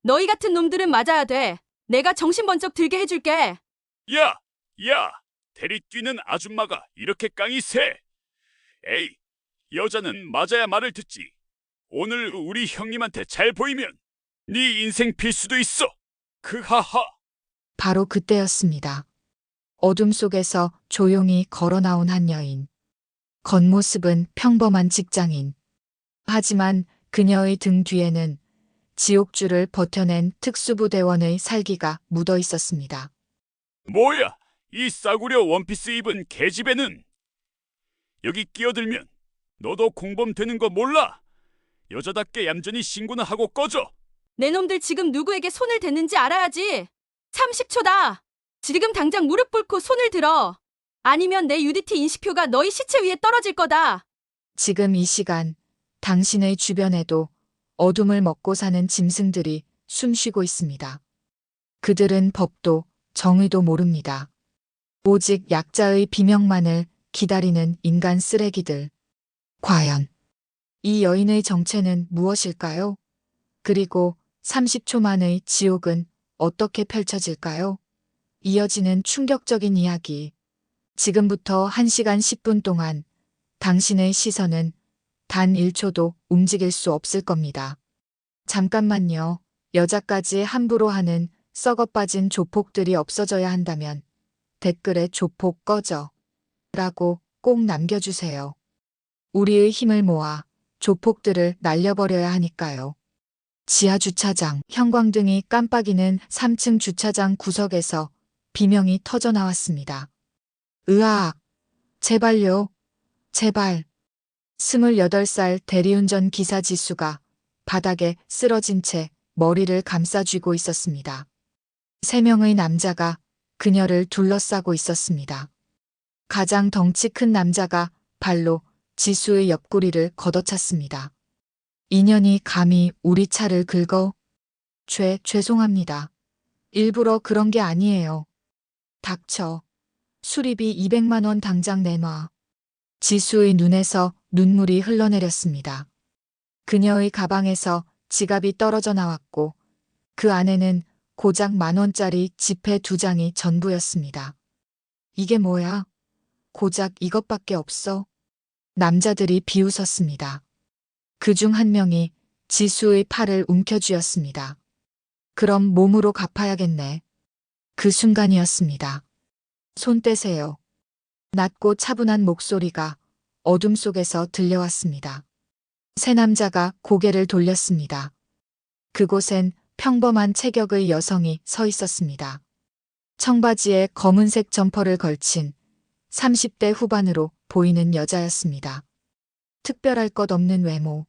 너희 같은 놈들은 맞아야 돼. 내가 정신 번쩍 들게 해줄게. 야, 야, 대리 뛰는 아줌마가 이렇게 깡이 세. 에이, 여자는 맞아야 말을 듣지. 오늘 우리 형님한테 잘 보이면 네 인생 필 수도 있어. 크하하. 바로 그때였습니다. 어둠 속에서 조용히 걸어 나온 한 여인. 겉모습은 평범한 직장인. 하지만 그녀의 등 뒤에는 지옥줄을 버텨낸 특수부대원의 살기가 묻어 있었습니다. 뭐야, 이 싸구려 원피스 입은 계집애는. 여기 끼어들면 너도 공범 되는 거 몰라? 여자답게 얌전히 신고나 하고 꺼져. 내 놈들 지금 누구에게 손을 댔는지 알아야지. 30초다. 지금 당장 무릎 꿇고 손을 들어. 아니면 내 UDT 인식표가 너희 시체 위에 떨어질 거다. 지금 이 시간 당신의 주변에도 어둠을 먹고 사는 짐승들이 숨쉬고 있습니다. 그들은 법도 정의도 모릅니다. 오직 약자의 비명만을 기다리는 인간 쓰레기들. 과연 이 여인의 정체는 무엇일까요? 그리고 30초 만의 지옥은 어떻게 펼쳐질까요? 이어지는 충격적인 이야기. 지금부터 1시간 10분 동안 당신의 시선은 단 1초도 움직일 수 없을 겁니다. 잠깐만요. 여자까지 함부로 하는 썩어빠진 조폭들이 없어져야 한다면 댓글에 조폭 꺼져 라고 꼭 남겨주세요. 우리의 힘을 모아 조폭들을 날려버려야 하니까요. 지하 주차장, 형광등이 깜빡이는 3층 주차장 구석에서 비명이 터져 나왔습니다. 으악! 제발요. 제발. 28살 대리운전 기사 지수가 바닥에 쓰러진 채 머리를 감싸쥐고 있었습니다. 3명의 남자가 그녀를 둘러싸고 있었습니다. 가장 덩치 큰 남자가 발로 지수의 옆구리를 걷어찼습니다. 인연이 감히 우리 차를 긁어? 죄송합니다. 일부러 그런 게 아니에요. 닥쳐. 수리비 200만 원 당장 내놔. 지수의 눈에서 눈물이 흘러내렸습니다. 그녀의 가방에서 지갑이 떨어져 나왔고 그 안에는 고작 10,000원짜리 지폐 2장이 전부였습니다. 이게 뭐야? 고작 이것밖에 없어? 남자들이 비웃었습니다. 그중 한 명이 지수의 팔을 움켜쥐었습니다. 그럼 몸으로 갚아야겠네. 그 순간이었습니다. 손 떼세요. 낮고 차분한 목소리가 어둠 속에서 들려왔습니다. 세 남자가 고개를 돌렸습니다. 그곳엔 평범한 체격의 여성이 서 있었습니다. 청바지에 검은색 점퍼를 걸친 30대 후반으로 보이는 여자였습니다. 특별할 것 없는 외모,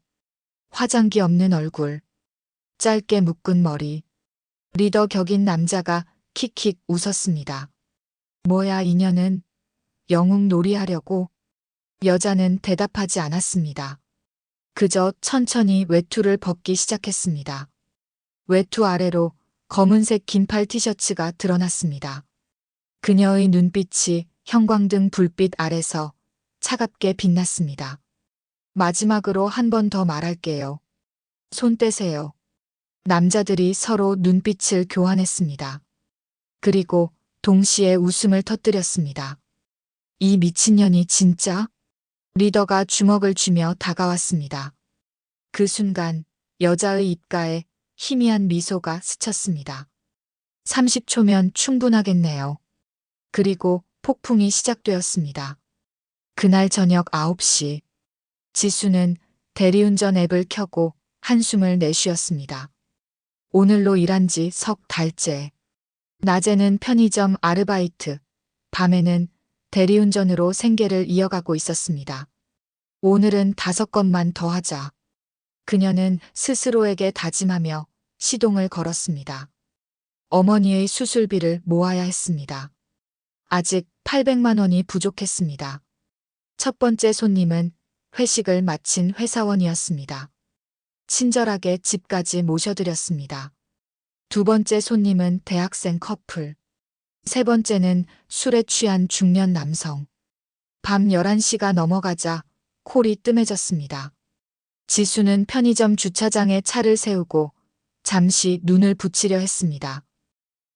화장기 없는 얼굴, 짧게 묶은 머리. 리더 격인 남자가 킥킥 웃었습니다. 뭐야 이년은? 영웅 놀이하려고? 여자는 대답하지 않았습니다. 그저 천천히 외투를 벗기 시작했습니다. 외투 아래로 검은색 긴팔 티셔츠가 드러났습니다. 그녀의 눈빛이 형광등 불빛 아래서 차갑게 빛났습니다. 마지막으로 한 번 더 말할게요. 손 떼세요. 남자들이 서로 눈빛을 교환했습니다. 그리고 동시에 웃음을 터뜨렸습니다. 이 미친년이 진짜? 리더가 주먹을 쥐며 다가왔습니다. 그 순간 여자의 입가에 희미한 미소가 스쳤습니다. 30초면 충분하겠네요. 그리고 폭풍이 시작되었습니다. 그날 저녁 9시 지수는 대리운전 앱을 켜고 한숨을 내쉬었습니다. 오늘로 일한 지 석 달째. 낮에는 편의점 아르바이트, 밤에는 대리운전으로 생계를 이어가고 있었습니다. 오늘은 5건만 더 하자. 그녀는 스스로에게 다짐하며 시동을 걸었습니다. 어머니의 수술비를 모아야 했습니다. 아직 800만 원이 부족했습니다. 첫 번째 손님은 회식을 마친 회사원이었습니다. 친절하게 집까지 모셔드렸습니다. 두 번째 손님은 대학생 커플. 세 번째는 술에 취한 중년 남성. 밤 11시가 넘어가자 콜이 뜸해졌습니다. 지수는 편의점 주차장에 차를 세우고 잠시 눈을 붙이려 했습니다.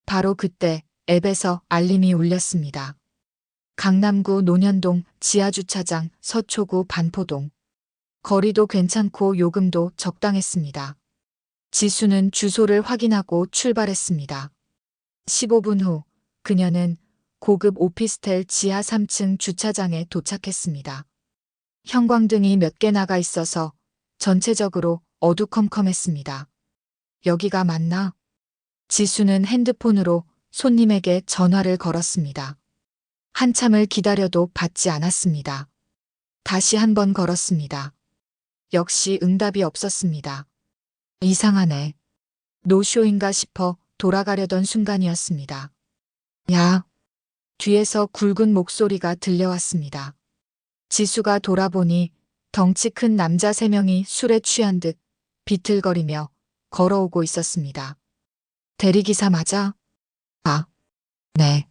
바로 그때 앱에서 알림이 울렸습니다. 강남구 논현동 지하주차장 서초구 반포동. 거리도 괜찮고 요금도 적당했습니다. 지수는 주소를 확인하고 출발했습니다. 15분 후 그녀는 고급 오피스텔 지하 3층 주차장에 도착했습니다. 형광등이 몇 개 나가 있어서 전체적으로 어두컴컴했습니다. 여기가 맞나? 지수는 핸드폰으로 손님에게 전화를 걸었습니다. 한참을 기다려도 받지 않았습니다. 다시 한 번 걸었습니다. 역시 응답이 없었습니다. 이상하네. 노쇼인가 싶어 돌아가려던 순간이었습니다. 야! 뒤에서 굵은 목소리가 들려왔습니다. 지수가 돌아보니 덩치 큰 남자 3명이 술에 취한 듯 비틀거리며 걸어오고 있었습니다. 대리기사 맞아? 아, 네.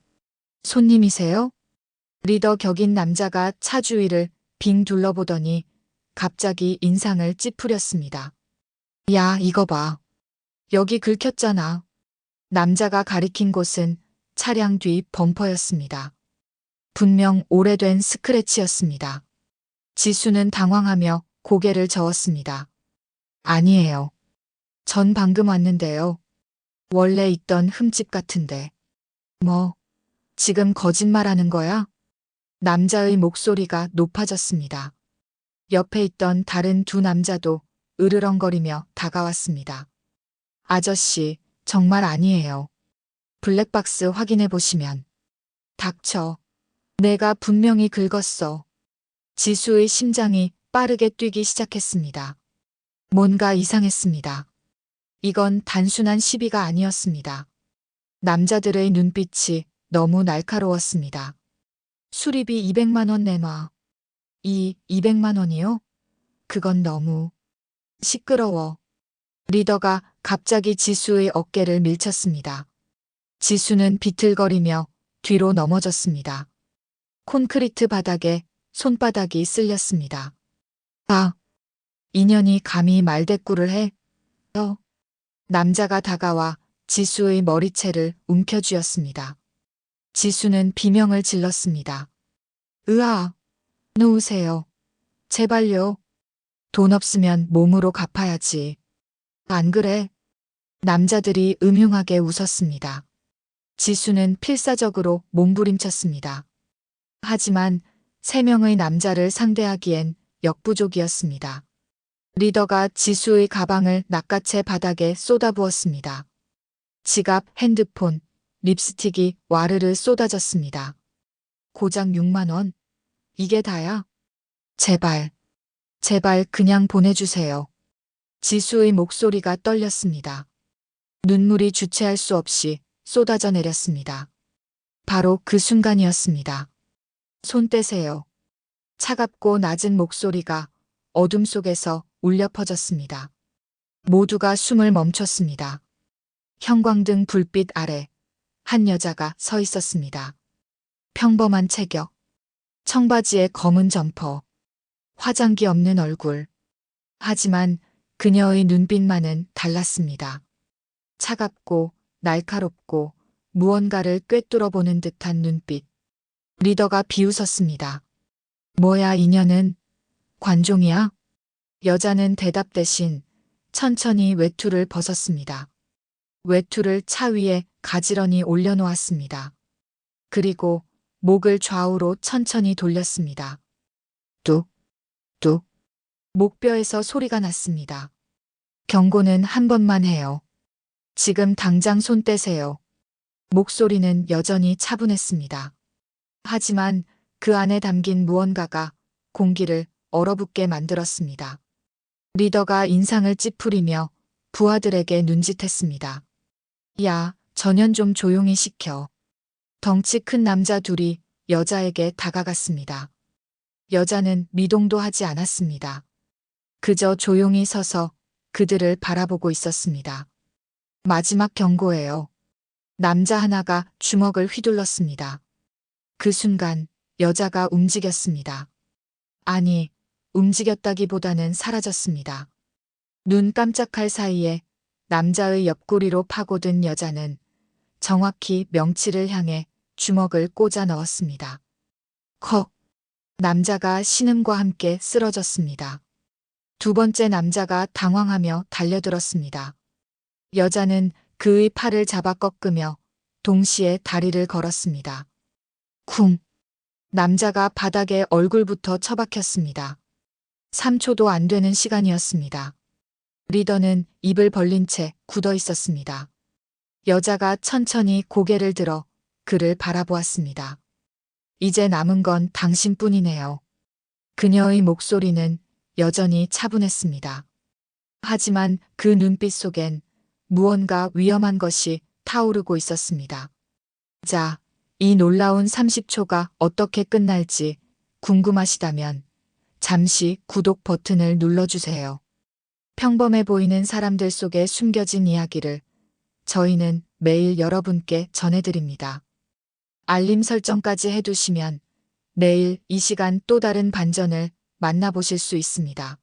손님이세요? 리더 격인 남자가 차 주위를 빙 둘러보더니 갑자기 인상을 찌푸렸습니다. 야, 이거 봐. 여기 긁혔잖아. 남자가 가리킨 곳은 차량 뒤 범퍼였습니다. 분명 오래된 스크래치였습니다. 지수는 당황하며 고개를 저었습니다. 아니에요. 전 방금 왔는데요. 원래 있던 흠집 같은데. 뭐, 지금 거짓말하는 거야? 남자의 목소리가 높아졌습니다. 옆에 있던 다른 2 남자도 으르렁거리며 다가왔습니다. 아저씨, 정말 아니에요. 블랙박스 확인해 보시면. 닥쳐. 내가 분명히 긁었어. 지수의 심장이 빠르게 뛰기 시작했습니다. 뭔가 이상했습니다. 이건 단순한 시비가 아니었습니다. 남자들의 눈빛이 너무 날카로웠습니다. 수리비 200만 원 내놔. 200만 원이요? 그건 너무 시끄러워. 리더가 갑자기 지수의 어깨를 밀쳤습니다. 지수는 비틀거리며 뒤로 넘어졌습니다. 콘크리트 바닥에 손바닥이 쓸렸습니다. 아, 인연이 감히 말대꾸를 해? 남자가 다가와 지수의 머리채를 움켜쥐었습니다. 지수는 비명을 질렀습니다. 으아, 놓으세요. 제발요. 돈 없으면 몸으로 갚아야지. 안 그래? 남자들이 음흉하게 웃었습니다. 지수는 필사적으로 몸부림쳤습니다. 하지만 3명의 남자를 상대하기엔 역부족이었습니다. 리더가 지수의 가방을 낚아채 바닥에 쏟아부었습니다. 지갑, 핸드폰, 립스틱이 와르르 쏟아졌습니다. 고작 6만 원? 이게 다야? 제발, 제발 그냥 보내주세요. 지수의 목소리가 떨렸습니다. 눈물이 주체할 수 없이 쏟아져 내렸습니다. 바로 그 순간이었습니다. 손 떼세요. 차갑고 낮은 목소리가 어둠 속에서 울려 퍼졌습니다. 모두가 숨을 멈췄습니다. 형광등 불빛 아래 한 여자가 서 있었습니다. 평범한 체격, 청바지에 검은 점퍼, 화장기 없는 얼굴. 하지만 그녀의 눈빛만은 달랐습니다. 차갑고 날카롭고 무언가를 꿰뚫어보는 듯한 눈빛. 리더가 비웃었습니다. 뭐야 인연은? 관종이야? 여자는 대답 대신 천천히 외투를 벗었습니다. 외투를 차 위에 가지런히 올려놓았습니다. 그리고 목을 좌우로 천천히 돌렸습니다. 뚝, 뚝. 목뼈에서 소리가 났습니다. 경고는 한 번만 해요. 지금 당장 손 떼세요. 목소리는 여전히 차분했습니다. 하지만 그 안에 담긴 무언가가 공기를 얼어붙게 만들었습니다. 리더가 인상을 찌푸리며 부하들에게 눈짓했습니다. 야, 전현 좀 조용히 시켜. 덩치 큰 남자 둘이 여자에게 다가갔습니다. 여자는 미동도 하지 않았습니다. 그저 조용히 서서 그들을 바라보고 있었습니다. 마지막 경고예요. 남자 하나가 주먹을 휘둘렀습니다. 그 순간 여자가 움직였습니다. 아니, 움직였다기보다는 사라졌습니다. 눈 깜짝할 사이에 남자의 옆구리로 파고든 여자는 정확히 명치를 향해 주먹을 꽂아 넣었습니다. 컥! 남자가 신음과 함께 쓰러졌습니다. 두 번째 남자가 당황하며 달려들었습니다. 여자는 그의 팔을 잡아 꺾으며 동시에 다리를 걸었습니다. 쿵! 남자가 바닥에 얼굴부터 처박혔습니다. 3초도 안 되는 시간이었습니다. 리더는 입을 벌린 채 굳어 있었습니다. 여자가 천천히 고개를 들어 그를 바라보았습니다. 이제 남은 건 당신뿐이네요. 그녀의 목소리는 여전히 차분했습니다. 하지만 그 눈빛 속엔 무언가 위험한 것이 타오르고 있었습니다. 자, 이 놀라운 30초가 어떻게 끝날지 궁금하시다면 잠시 구독 버튼을 눌러주세요. 평범해 보이는 사람들 속에 숨겨진 이야기를 저희는 매일 여러분께 전해드립니다. 알림 설정까지 해두시면 내일 이 시간 또 다른 반전을 만나보실 수 있습니다.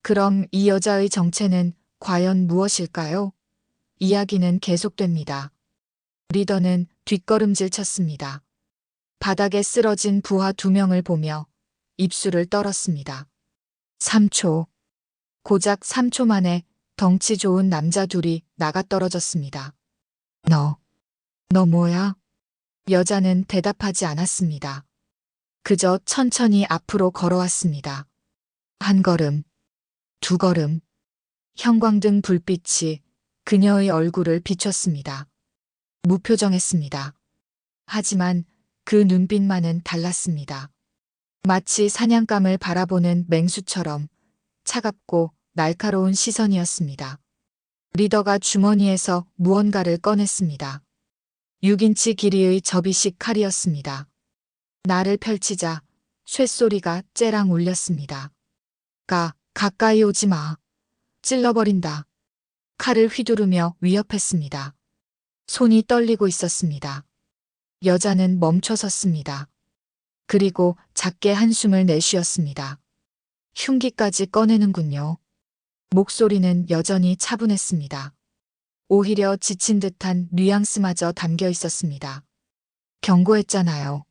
그럼 이 여자의 정체는 과연 무엇일까요? 이야기는 계속됩니다. 리더는 뒷걸음질 쳤습니다. 바닥에 쓰러진 부하 2명을 보며 입술을 떨었습니다. 3초. 고작 3초 만에 덩치 좋은 남자 둘이 나가떨어졌습니다. 너 뭐야? 여자는 대답하지 않았습니다. 그저 천천히 앞으로 걸어왔습니다. 한 걸음, 2걸음. 형광등 불빛이 그녀의 얼굴을 비췄습니다. 무표정했습니다. 하지만 그 눈빛만은 달랐습니다. 마치 사냥감을 바라보는 맹수처럼 차갑고 날카로운 시선이었습니다. 리더가 주머니에서 무언가를 꺼냈습니다. 6인치 길이의 접이식 칼이었습니다. 날을 펼치자 쇳소리가 째랑 울렸습니다. 가까이 오지 마. 찔러버린다. 칼을 휘두르며 위협했습니다. 손이 떨리고 있었습니다. 여자는 멈춰 섰습니다. 그리고 작게 한숨을 내쉬었습니다. 흉기까지 꺼내는군요. 목소리는 여전히 차분했습니다. 오히려 지친 듯한 뉘앙스마저 담겨 있었습니다. 경고했잖아요.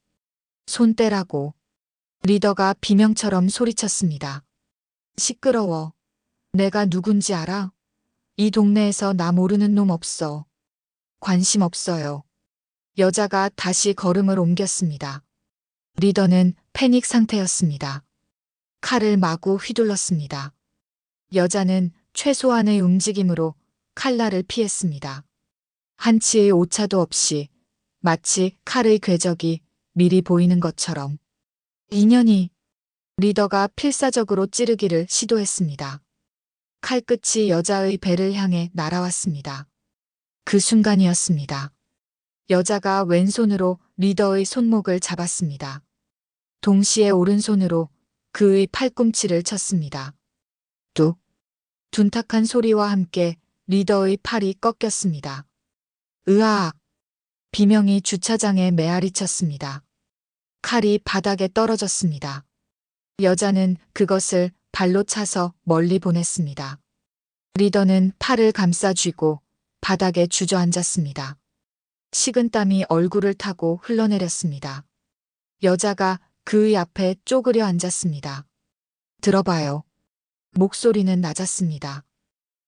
손 떼라고. 리더가 비명처럼 소리쳤습니다. 시끄러워. 내가 누군지 알아? 이 동네에서 나 모르는 놈 없어. 관심 없어요. 여자가 다시 걸음을 옮겼습니다. 리더는 패닉 상태였습니다. 칼을 마구 휘둘렀습니다. 여자는 최소한의 움직임으로 칼날을 피했습니다. 한치의 오차도 없이 마치 칼의 궤적이 미리 보이는 것처럼. 인연이 리더가 필사적으로 찌르기를 시도했습니다. 칼끝이 여자의 배를 향해 날아왔습니다. 그 순간이었습니다. 여자가 왼손으로 리더의 손목을 잡았습니다. 동시에 오른손으로 그의 팔꿈치를 쳤습니다. 뚝. 둔탁한 소리와 함께 리더의 팔이 꺾였습니다. 으악! 비명이 주차장에 메아리쳤습니다. 칼이 바닥에 떨어졌습니다. 여자는 그것을 발로 차서 멀리 보냈습니다. 리더는 팔을 감싸 쥐고 바닥에 주저앉았습니다. 식은땀이 얼굴을 타고 흘러내렸습니다. 여자가 그의 앞에 쪼그려 앉았습니다. 들어봐요. 목소리는 낮았습니다.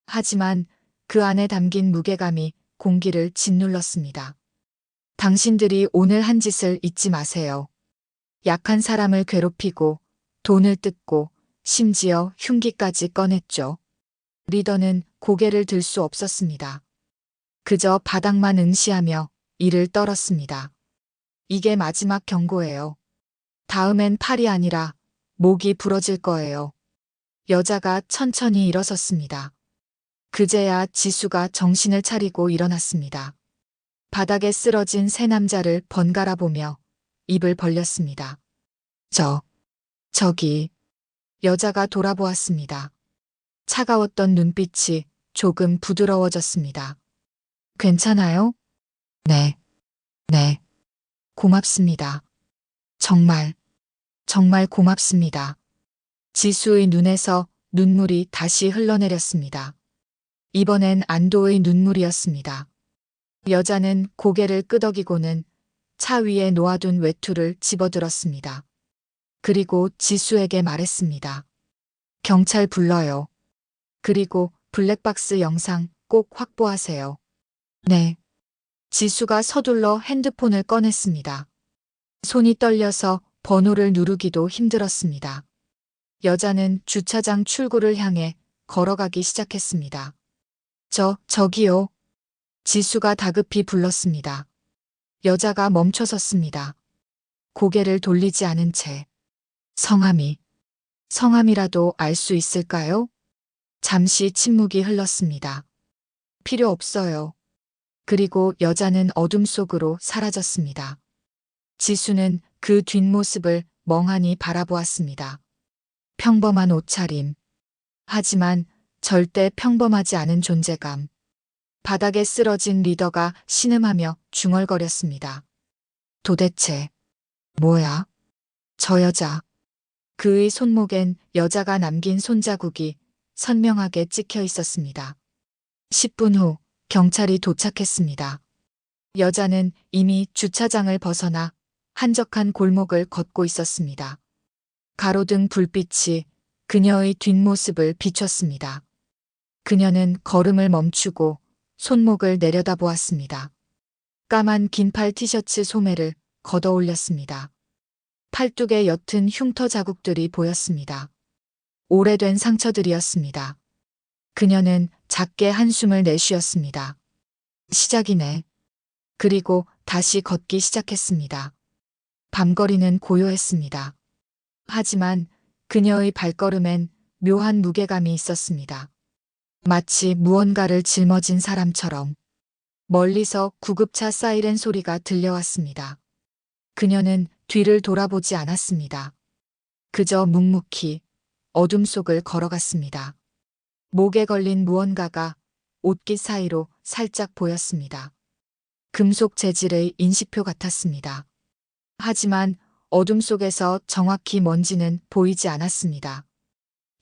하지만 그 안에 담긴 무게감이 공기를 짓눌렀습니다. 당신들이 오늘 한 짓을 잊지 마세요. 약한 사람을 괴롭히고 돈을 뜯고 심지어 흉기까지 꺼냈죠. 리더는 고개를 들 수 없었습니다. 그저 바닥만 응시하며 이를 떨었습니다. 이게 마지막 경고예요. 다음엔 팔이 아니라 목이 부러질 거예요. 여자가 천천히 일어섰습니다. 그제야 지수가 정신을 차리고 일어났습니다. 바닥에 쓰러진 세 남자를 번갈아 보며 입을 벌렸습니다. 저기. 여자가 돌아보았습니다. 차가웠던 눈빛이 조금 부드러워졌습니다. 괜찮아요? 네. 고맙습니다. 정말 고맙습니다. 지수의 눈에서 눈물이 다시 흘러내렸습니다. 이번엔 안도의 눈물이었습니다. 여자는 고개를 끄덕이고는 차 위에 놓아둔 외투를 집어들었습니다. 그리고 지수에게 말했습니다. 경찰 불러요. 그리고 블랙박스 영상 꼭 확보하세요. 네. 지수가 서둘러 핸드폰을 꺼냈습니다. 손이 떨려서 번호를 누르기도 힘들었습니다. 여자는 주차장 출구를 향해 걸어가기 시작했습니다. 저기요. 지수가 다급히 불렀습니다. 여자가 멈춰섰습니다. 고개를 돌리지 않은 채. 성함이라도 알 수 있을까요? 잠시 침묵이 흘렀습니다. 필요 없어요. 그리고 여자는 어둠 속으로 사라졌습니다. 지수는 그 뒷모습을 멍하니 바라보았습니다. 평범한 옷차림. 하지만 절대 평범하지 않은 존재감. 바닥에 쓰러진 리더가 신음하며 중얼거렸습니다. 도대체 뭐야? 저 여자. 그의 손목엔 여자가 남긴 손자국이 선명하게 찍혀 있었습니다. 10분 후 경찰이 도착했습니다. 여자는 이미 주차장을 벗어나 한적한 골목을 걷고 있었습니다. 가로등 불빛이 그녀의 뒷모습을 비췄습니다. 그녀는 걸음을 멈추고 손목을 내려다보았습니다. 까만 긴팔 티셔츠 소매를 걷어 올렸습니다. 팔뚝에 옅은 흉터 자국들이 보였습니다. 오래된 상처들이었습니다. 그녀는 작게 한숨을 내쉬었습니다. 시작이네. 그리고 다시 걷기 시작했습니다. 밤거리는 고요했습니다. 하지만 그녀의 발걸음엔 묘한 무게감이 있었습니다. 마치 무언가를 짊어진 사람처럼. 멀리서 구급차 사이렌 소리가 들려왔습니다. 그녀는 뒤를 돌아보지 않았습니다. 그저 묵묵히 어둠 속을 걸어갔습니다. 목에 걸린 무언가가 옷깃 사이로 살짝 보였습니다. 금속 재질의 인식표 같았습니다. 하지만 어둠 속에서 정확히 뭔지는 보이지 않았습니다.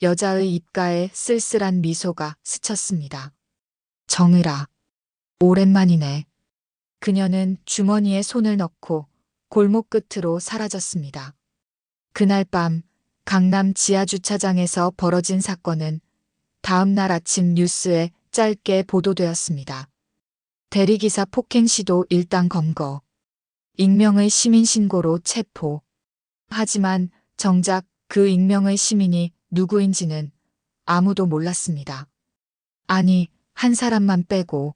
여자의 입가에 쓸쓸한 미소가 스쳤습니다. 정의라. 오랜만이네. 그녀는 주머니에 손을 넣고 골목 끝으로 사라졌습니다. 그날 밤 강남 지하주차장에서 벌어진 사건은 다음 날 아침 뉴스에 짧게 보도되었습니다. 대리기사 폭행 시도 일당 검거. 익명의 시민 신고로 체포. 하지만 정작 그 익명의 시민이 누구인지는 아무도 몰랐습니다. 아니, 한 사람만 빼고.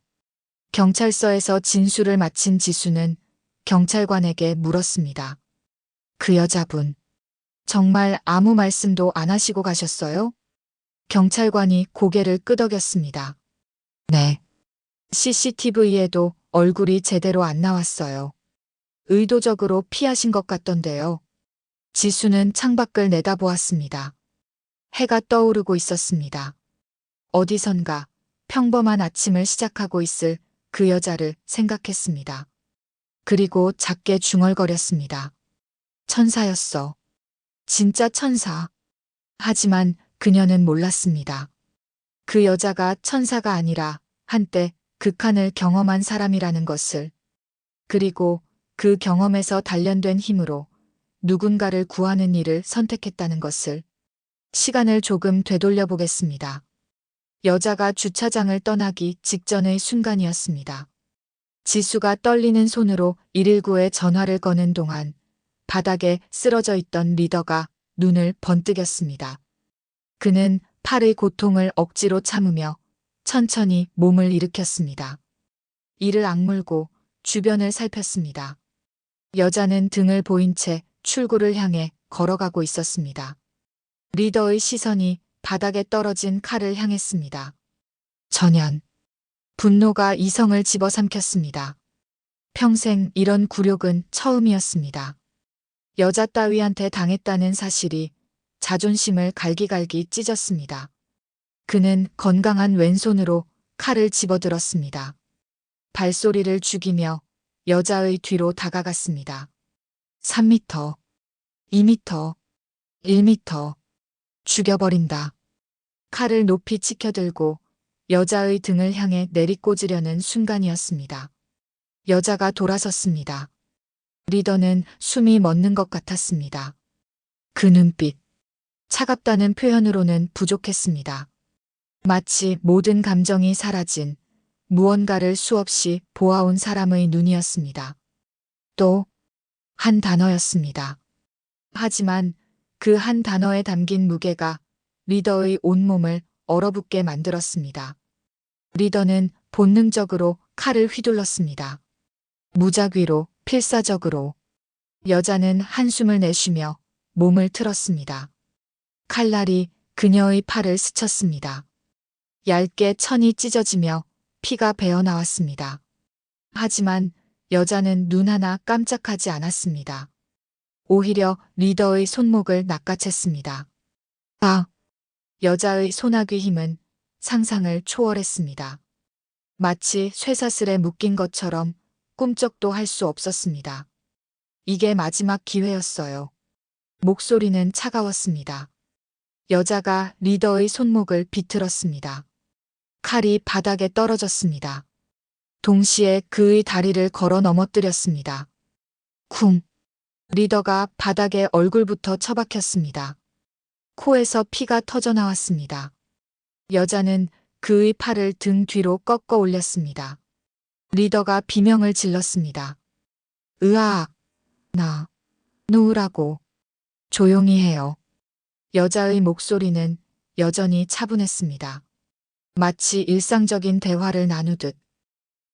경찰서에서 진술을 마친 지수는 경찰관에게 물었습니다. 그 여자분, 정말 아무 말씀도 안 하시고 가셨어요? 경찰관이 고개를 끄덕였습니다. 네. CCTV에도 얼굴이 제대로 안 나왔어요. 의도적으로 피하신 것 같던데요. 지수는 창밖을 내다보았습니다. 해가 떠오르고 있었습니다. 어디선가 평범한 아침을 시작하고 있을 그 여자를 생각했습니다. 그리고 작게 중얼거렸습니다. 천사였어. 진짜 천사. 하지만 그녀는 몰랐습니다. 그 여자가 천사가 아니라 한때 극한을 경험한 사람이라는 것을. 그리고 그 경험에서 단련된 힘으로 누군가를 구하는 일을 선택했다는 것을. 시간을 조금 되돌려 보겠습니다. 여자가 주차장을 떠나기 직전의 순간이었습니다. 지수가 떨리는 손으로 119에 전화를 거는 동안 바닥에 쓰러져 있던 리더가 눈을 번뜩였습니다. 그는 팔의 고통을 억지로 참으며 천천히 몸을 일으켰습니다. 이를 악물고 주변을 살폈습니다. 여자는 등을 보인 채 출구를 향해 걸어가고 있었습니다. 리더의 시선이 바닥에 떨어진 칼을 향했습니다. 전현. 분노가 이성을 집어삼켰습니다. 평생 이런 굴욕은 처음이었습니다. 여자 따위한테 당했다는 사실이 자존심을 갈기갈기 찢었습니다. 그는 건강한 왼손으로 칼을 집어들었습니다. 발소리를 죽이며 여자의 뒤로 다가갔습니다. 3m, 2m, 1m. 죽여버린다. 칼을 높이 치켜들고 여자의 등을 향해 내리꽂으려는 순간이었습니다. 여자가 돌아섰습니다. 리더는 숨이 멎는 것 같았습니다. 그 눈빛, 차갑다는 표현으로는 부족했습니다. 마치 모든 감정이 사라진 무언가를 수없이 보아온 사람의 눈이었습니다. 또 한 단어였습니다. 하지만 그 한 단어에 담긴 무게가 리더의 온몸을 얼어붙게 만들었습니다. 리더는 본능적으로 칼을 휘둘렀습니다. 무작위로, 필사적으로. 여자는 한숨을 내쉬며 몸을 틀었습니다. 칼날이 그녀의 팔을 스쳤습니다. 얇게 천이 찢어지며 피가 배어나왔습니다. 하지만 여자는 눈 하나 깜짝하지 않았습니다. 오히려 리더의 손목을 낚아챘습니다. 아! 여자의 소나귀 힘은 상상을 초월했습니다. 마치 쇠사슬에 묶인 것처럼 꿈쩍도 할 수 없었습니다. 이게 마지막 기회였어요. 목소리는 차가웠습니다. 여자가 리더의 손목을 비틀었습니다. 칼이 바닥에 떨어졌습니다. 동시에 그의 다리를 걸어 넘어뜨렸습니다. 쿵! 리더가 바닥에 얼굴부터 처박혔습니다. 코에서 피가 터져나왔습니다. 여자는 그의 팔을 등 뒤로 꺾어 올렸습니다. 리더가 비명을 질렀습니다. 으악! 나 놓으라고. 조용히 해요. 여자의 목소리는 여전히 차분했습니다. 마치 일상적인 대화를 나누듯.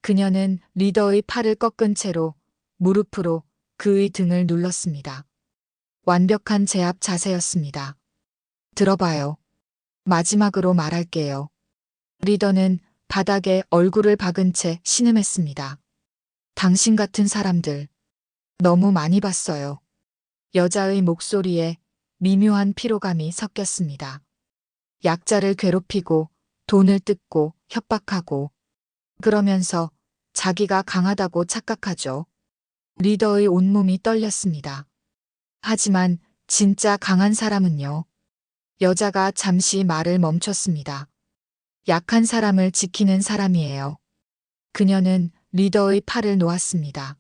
그녀는 리더의 팔을 꺾은 채로 무릎으로 그의 등을 눌렀습니다. 완벽한 제압 자세였습니다. 들어봐요. 마지막으로 말할게요. 리더는 바닥에 얼굴을 박은 채 신음했습니다. 당신 같은 사람들 너무 많이 봤어요. 여자의 목소리에 미묘한 피로감이 섞였습니다. 약자를 괴롭히고 돈을 뜯고 협박하고 그러면서 자기가 강하다고 착각하죠. 리더의 온몸이 떨렸습니다. 하지만 진짜 강한 사람은요. 여자가 잠시 말을 멈췄습니다. 약한 사람을 지키는 사람이에요. 그녀는 리더의 팔을 놓았습니다.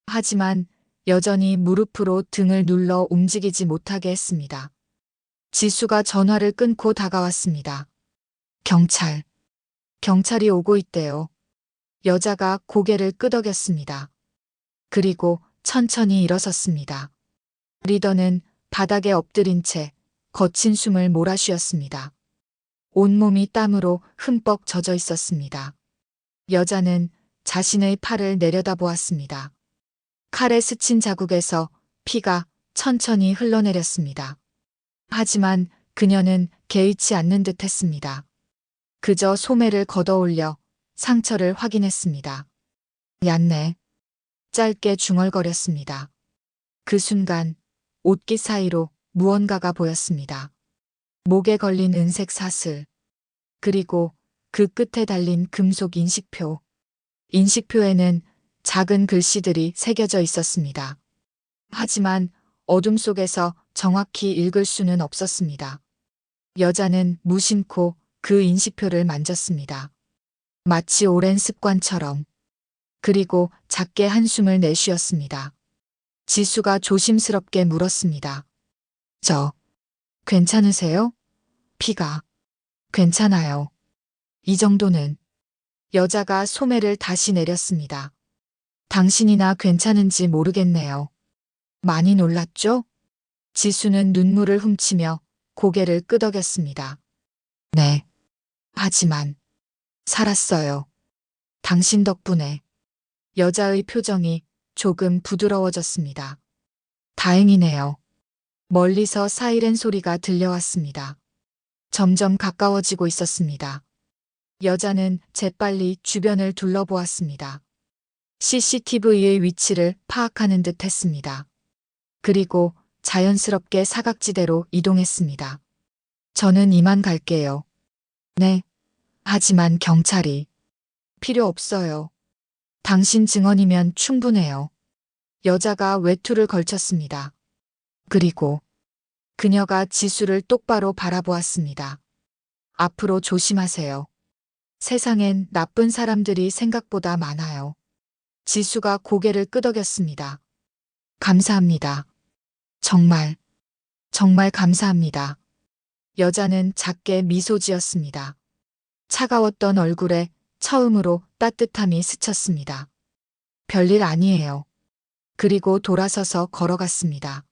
하지만 여전히 무릎으로 등을 눌러 움직이지 못하게 했습니다. 지수가 전화를 끊고 다가왔습니다. 경찰. 경찰이 오고 있대요. 여자가 고개를 끄덕였습니다. 그리고 천천히 일어섰습니다. 리더는 바닥에 엎드린 채 거친 숨을 몰아쉬었습니다. 온몸이 땀으로 흠뻑 젖어 있었습니다. 여자는 자신의 팔을 내려다보았습니다. 칼에 스친 자국에서 피가 천천히 흘러내렸습니다. 하지만 그녀는 개의치 않는 듯 했습니다. 그저 소매를 걷어올려 상처를 확인했습니다. 얕네. 짧게 중얼거렸습니다. 그 순간 옷깃 사이로 무언가가 보였습니다. 목에 걸린 은색 사슬, 그리고 그 끝에 달린 금속 인식표. 인식표에는 작은 글씨들이 새겨져 있었습니다. 하지만 어둠 속에서 정확히 읽을 수는 없었습니다. 여자는 무심코 그 인식표를 만졌습니다. 마치 오랜 습관처럼. 그리고 작게 한숨을 내쉬었습니다. 지수가 조심스럽게 물었습니다. 괜찮으세요? 피가. 괜찮아요. 이 정도는. 여자가 소매를 다시 내렸습니다. 당신이나 괜찮은지 모르겠네요. 많이 놀랐죠? 지수는 눈물을 훔치며 고개를 끄덕였습니다. 네. 하지만 살았어요. 당신 덕분에. 여자의 표정이 조금 부드러워졌습니다. 다행이네요. 멀리서 사이렌 소리가 들려왔습니다. 점점 가까워지고 있었습니다. 여자는 재빨리 주변을 둘러보았습니다. CCTV의 위치를 파악하는 듯 했습니다. 그리고 자연스럽게 사각지대로 이동했습니다. 저는 이만 갈게요. 네. 하지만 경찰이. 필요 없어요. 당신 증언이면 충분해요. 여자가 외투를 걸쳤습니다. 그리고 그녀가 지수를 똑바로 바라보았습니다. 앞으로 조심하세요. 세상엔 나쁜 사람들이 생각보다 많아요. 지수가 고개를 끄덕였습니다. 감사합니다. 정말, 정말 감사합니다. 여자는 작게 미소 지었습니다. 차가웠던 얼굴에 처음으로 따뜻함이 스쳤습니다. 별일 아니에요. 그리고 돌아서서 걸어갔습니다.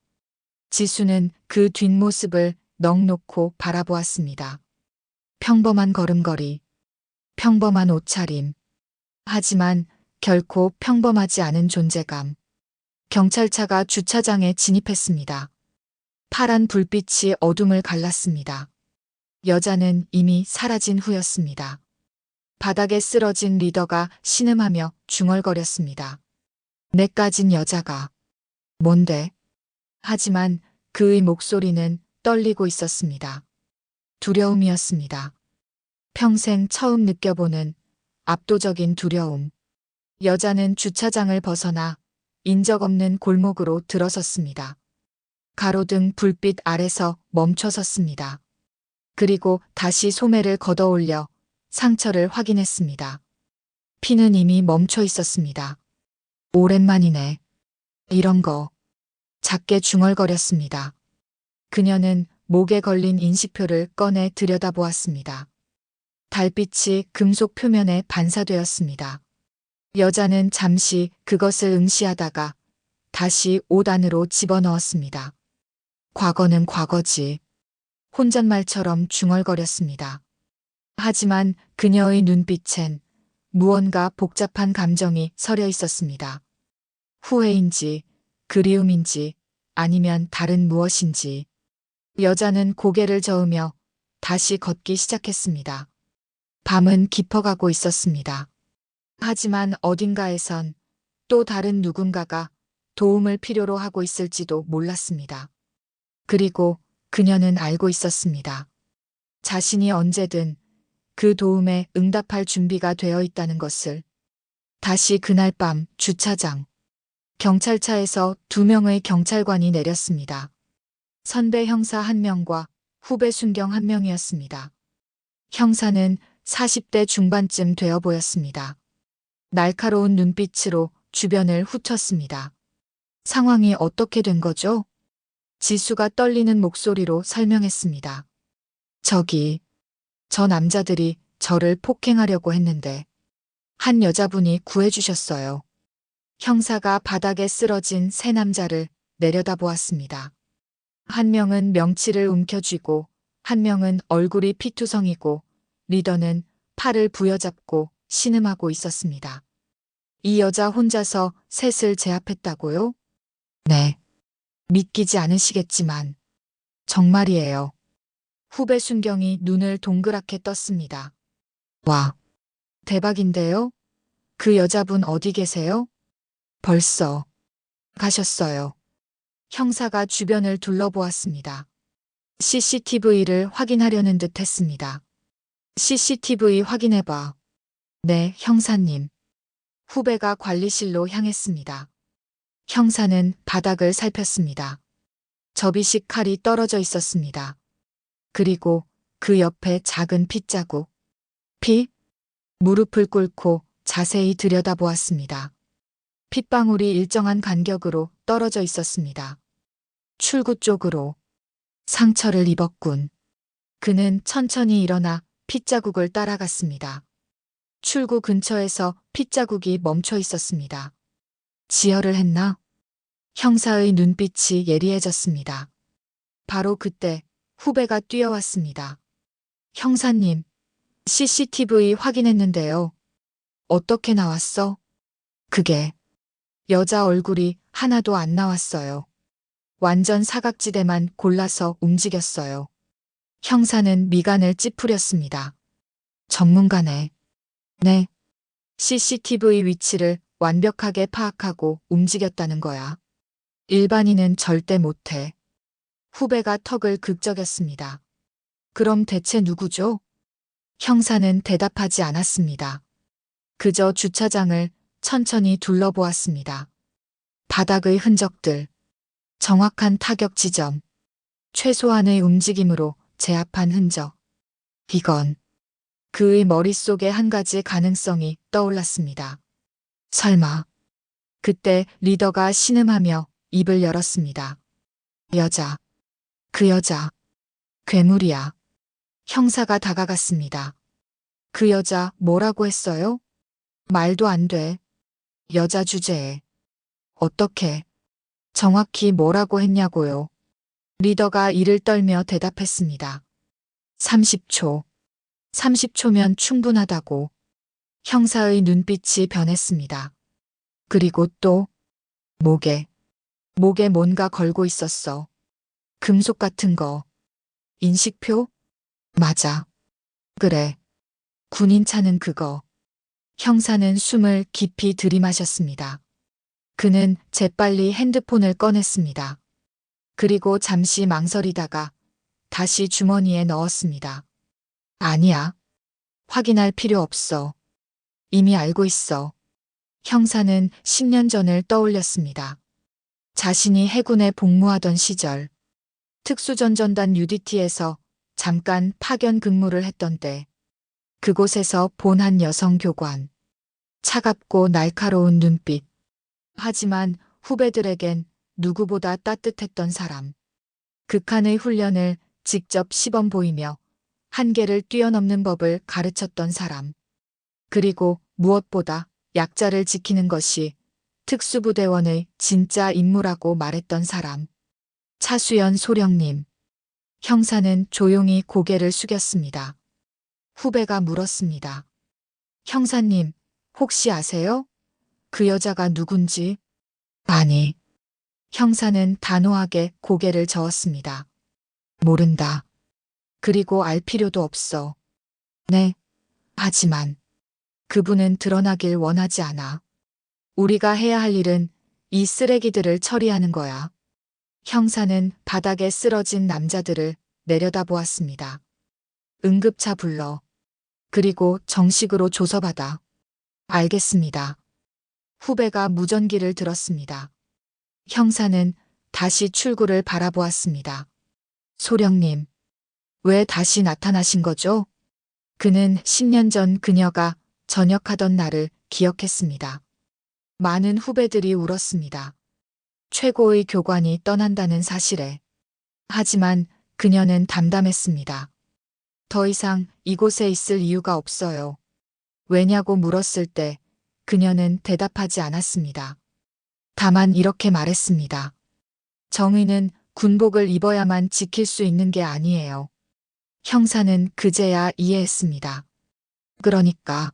지수는 그 뒷모습을 넋 놓고 바라보았습니다. 평범한 걸음걸이, 평범한 옷차림. 하지만 결코 평범하지 않은 존재감. 경찰차가 주차장에 진입했습니다. 파란 불빛이 어둠을 갈랐습니다. 여자는 이미 사라진 후였습니다. 바닥에 쓰러진 리더가 신음하며 중얼거렸습니다. 내까진 여자가. 뭔데? 하지만 그의 목소리는 떨리고 있었습니다. 두려움이었습니다. 평생 처음 느껴보는 압도적인 두려움. 여자는 주차장을 벗어나 인적 없는 골목으로 들어섰습니다. 가로등 불빛 아래서 멈춰섰습니다. 그리고 다시 소매를 걷어올려 상처를 확인했습니다. 피는 이미 멈춰 있었습니다. 오랜만이네. 이런 거. 작게 중얼거렸습니다. 그녀는 목에 걸린 인식표를 꺼내 들여다보았습니다. 달빛이 금속 표면에 반사되었습니다. 여자는 잠시 그것을 응시하다가 다시 옷 안으로 집어넣었습니다. 과거는 과거지. 혼잣말처럼 중얼거렸습니다. 하지만 그녀의 눈빛엔 무언가 복잡한 감정이 서려 있었습니다. 후회인지, 그리움인지, 아니면 다른 무엇인지. 여자는 고개를 저으며 다시 걷기 시작했습니다. 밤은 깊어가고 있었습니다. 하지만 어딘가에선 또 다른 누군가가 도움을 필요로 하고 있을지도 몰랐습니다. 그리고 그녀는 알고 있었습니다. 자신이 언제든 그 도움에 응답할 준비가 되어 있다는 것을. 다시 그날 밤 주차장. 경찰차에서 2명의 경찰관이 내렸습니다. 선배 형사 1명과 후배 순경 1명이었습니다. 형사는 40대 중반쯤 되어 보였습니다. 날카로운 눈빛으로 주변을 훑었습니다. 상황이 어떻게 된 거죠? 지수가 떨리는 목소리로 설명했습니다. 저 남자들이 저를 폭행하려고 했는데 한 여자분이 구해주셨어요. 형사가 바닥에 쓰러진 세 남자를 내려다보았습니다. 한 명은 명치를 움켜쥐고 한 명은 얼굴이 피투성이고 리더는 팔을 부여잡고 신음하고 있었습니다. 이 여자 혼자서 셋을 제압했다고요? 네. 믿기지 않으시겠지만 정말이에요. 후배 순경이 눈을 동그랗게 떴습니다. 와, 대박인데요? 그 여자분 어디 계세요? 벌써 가셨어요. 형사가 주변을 둘러보았습니다. CCTV를 확인하려는 듯 했습니다. CCTV 확인해봐. 네, 형사님. 후배가 관리실로 향했습니다. 형사는 바닥을 살폈습니다. 접이식 칼이 떨어져 있었습니다. 그리고 그 옆에 작은 핏자국. 피? 무릎을 꿇고 자세히 들여다보았습니다. 핏방울이 일정한 간격으로 떨어져 있었습니다. 출구 쪽으로. 상처를 입었군. 그는 천천히 일어나 핏자국을 따라갔습니다. 출구 근처에서 핏자국이 멈춰 있었습니다. 지혈을 했나? 형사의 눈빛이 예리해졌습니다. 바로 그때 후배가 뛰어왔습니다. 형사님, CCTV 확인했는데요. 어떻게 나왔어? 그게 여자 얼굴이 하나도 안 나왔어요. 완전 사각지대만 골라서 움직였어요. 형사는 미간을 찌푸렸습니다. 전문가네. 네. CCTV 위치를 완벽하게 파악하고 움직였다는 거야. 일반인은 절대 못해. 후배가 턱을 긁적였습니다. 그럼 대체 누구죠? 형사는 대답하지 않았습니다. 그저 주차장을 천천히 둘러보았습니다. 바닥의 흔적들, 정확한 타격 지점, 최소한의 움직임으로 제압한 흔적. 이건 그의 머릿속에 한 가지 가능성이 떠올랐습니다. 설마. 그때 리더가 신음하며 입을 열었습니다. 여자. 그 여자. 괴물이야. 형사가 다가갔습니다. 그 여자 뭐라고 했어요? 말도 안 돼. 여자 주제에. 어떻게? 정확히 뭐라고 했냐고요? 리더가 이를 떨며 대답했습니다. 30초. 30초면 충분하다고. 형사의 눈빛이 변했습니다. 그리고 또 목에 뭔가 걸고 있었어. 금속 같은 거. 인식표? 맞아. 그래. 군인차는 그거. 형사는 숨을 깊이 들이마셨습니다. 그는 재빨리 핸드폰을 꺼냈습니다. 그리고 잠시 망설이다가 다시 주머니에 넣었습니다. 아니야. 확인할 필요 없어. 이미 알고 있어. 형사는 10년 전을 떠올렸습니다. 자신이 해군에 복무하던 시절, 특수전전단 UDT에서 잠깐 파견 근무를 했던 때, 그곳에서 본 한 여성 교관. 차갑고 날카로운 눈빛. 하지만 후배들에겐 누구보다 따뜻했던 사람. 극한의 훈련을 직접 시범 보이며 한계를 뛰어넘는 법을 가르쳤던 사람. 그리고 무엇보다 약자를 지키는 것이 특수부대원의 진짜 임무라고 말했던 사람. 차수연 소령님. 형사는 조용히 고개를 숙였습니다. 후배가 물었습니다. 형사님, 혹시 아세요? 그 여자가 누군지? 아니. 형사는 단호하게 고개를 저었습니다. 모른다. 그리고 알 필요도 없어. 네. 하지만 그분은 드러나길 원하지 않아. 우리가 해야 할 일은 이 쓰레기들을 처리하는 거야. 형사는 바닥에 쓰러진 남자들을 내려다보았습니다. 응급차 불러. 그리고 정식으로 조서받아. 알겠습니다. 후배가 무전기를 들었습니다. 형사는 다시 출구를 바라보았습니다. 소령님, 왜 다시 나타나신 거죠? 그는 10년 전 그녀가 전역하던 날을 기억했습니다. 많은 후배들이 울었습니다. 최고의 교관이 떠난다는 사실에. 하지만 그녀는 담담했습니다. 더 이상 이곳에 있을 이유가 없어요. 왜냐고 물었을 때 그녀는 대답하지 않았습니다. 다만 이렇게 말했습니다. 정의는 군복을 입어야만 지킬 수 있는 게 아니에요. 형사는 그제야 이해했습니다. 그러니까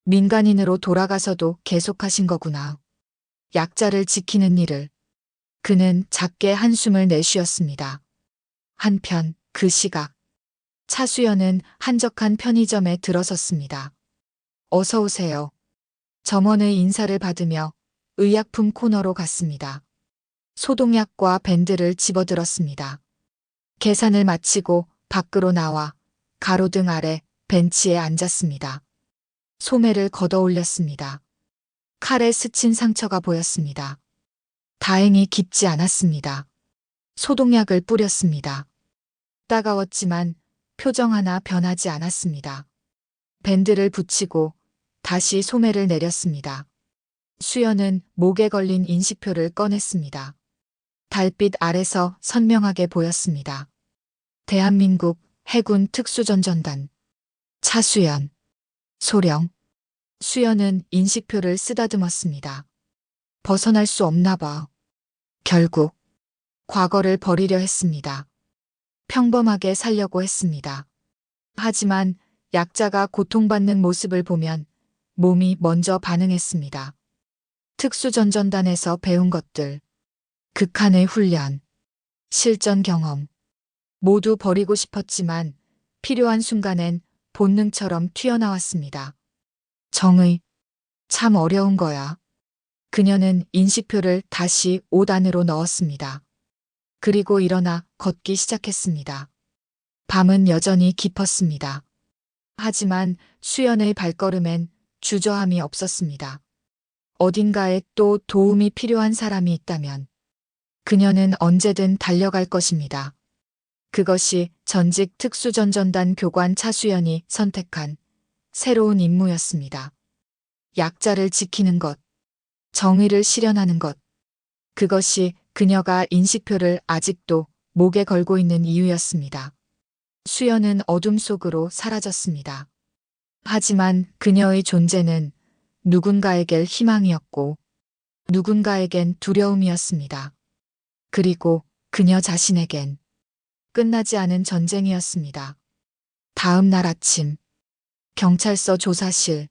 민간인으로 돌아가서도 계속하신 거구나. 약자를 지키는 일을. 그는 작게 한숨을 내쉬었습니다. 한편 그 시각 차수연은 한적한 편의점에 들어섰습니다. 어서 오세요. 점원의 인사를 받으며 의약품 코너로 갔습니다. 소독약과 밴드를 집어들었습니다. 계산을 마치고 밖으로 나와 가로등 아래 벤치에 앉았습니다. 소매를 걷어 올렸습니다. 칼에 스친 상처가 보였습니다. 다행히 깊지 않았습니다. 소독약을 뿌렸습니다. 따가웠지만 표정 하나 변하지 않았습니다. 밴드를 붙이고 다시 소매를 내렸습니다. 수연은 목에 걸린 인식표를 꺼냈습니다. 달빛 아래서 선명하게 보였습니다. 대한민국 해군 특수전전단. 차수연. 소령. 수연은 인식표를 쓰다듬었습니다. 벗어날 수 없나 봐. 결국 과거를 버리려 했습니다. 평범하게 살려고 했습니다. 하지만 약자가 고통받는 모습을 보면 몸이 먼저 반응했습니다. 특수전전단에서 배운 것들, 극한의 훈련, 실전 경험, 모두 버리고 싶었지만 필요한 순간엔 본능처럼 튀어나왔습니다. 정의, 참 어려운 거야. 그녀는 인식표를 다시 옷 안으로 넣었습니다. 그리고 일어나 걷기 시작했습니다. 밤은 여전히 깊었습니다. 하지만 수연의 발걸음엔 주저함이 없었습니다. 어딘가에 또 도움이 필요한 사람이 있다면 그녀는 언제든 달려갈 것입니다. 그것이 전직 특수전전단 교관 차수연이 선택한 새로운 임무였습니다. 약자를 지키는 것, 정의를 실현하는 것. 그것이 그녀가 인식표를 아직도 목에 걸고 있는 이유였습니다. 수연은 어둠 속으로 사라졌습니다. 하지만 그녀의 존재는 누군가에겐 희망이었고 누군가에겐 두려움이었습니다. 그리고 그녀 자신에겐 끝나지 않은 전쟁이었습니다. 다음 날 아침, 경찰서 조사실,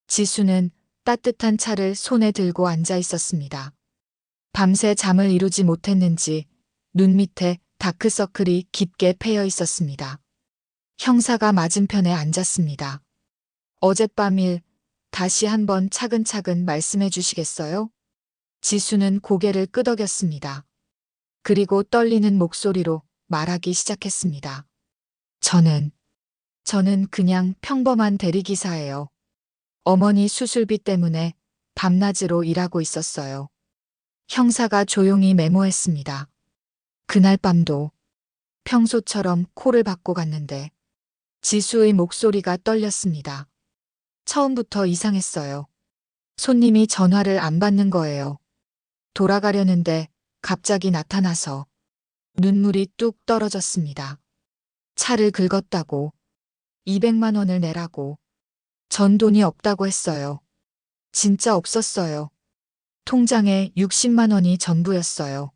지수는 따뜻한 차를 손에 들고 앉아 있었습니다. 밤새 잠을 이루지 못했는지 눈 밑에 다크서클이 깊게 패여 있었습니다. 형사가 맞은편에 앉았습니다. 어젯밤 일 다시 한번 차근차근 말씀해 주시겠어요? 지수는 고개를 끄덕였습니다. 그리고 떨리는 목소리로 말하기 시작했습니다. 저는 그냥 평범한 대리기사예요. 어머니 수술비 때문에 밤낮으로 일하고 있었어요. 형사가 조용히 메모했습니다. 그날 밤도 평소처럼 콜을 받고 갔는데 지수의 목소리가 떨렸습니다. 처음부터 이상했어요. 손님이 전화를 안 받는 거예요. 돌아가려는데 갑자기 나타나서 눈물이 뚝 떨어졌습니다. 차를 긁었다고 200만 원을 내라고 전 돈이 없다고 했어요. 진짜 없었어요. 통장에 60만 원이 전부였어요.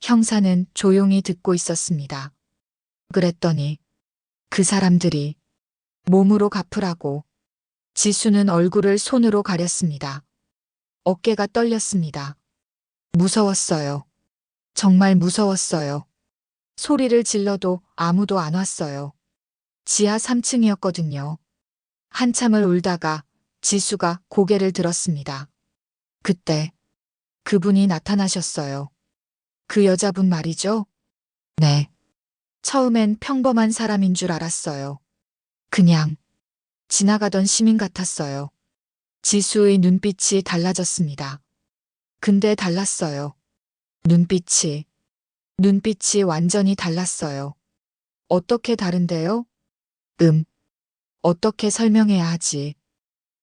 형사는 조용히 듣고 있었습니다. 그랬더니 그 사람들이 몸으로 갚으라고. 지수는 얼굴을 손으로 가렸습니다. 어깨가 떨렸습니다. 무서웠어요. 정말 무서웠어요. 소리를 질러도 아무도 안 왔어요. 지하 3층이었거든요. 한참을 울다가 지수가 고개를 들었습니다. 그때 그분이 나타나셨어요. 그 여자분 말이죠? 네. 처음엔 평범한 사람인 줄 알았어요. 그냥 지나가던 시민 같았어요. 지수의 눈빛이 달라졌습니다. 근데 달랐어요. 눈빛이 완전히 달랐어요. 어떻게 다른데요? 어떻게 설명해야 하지?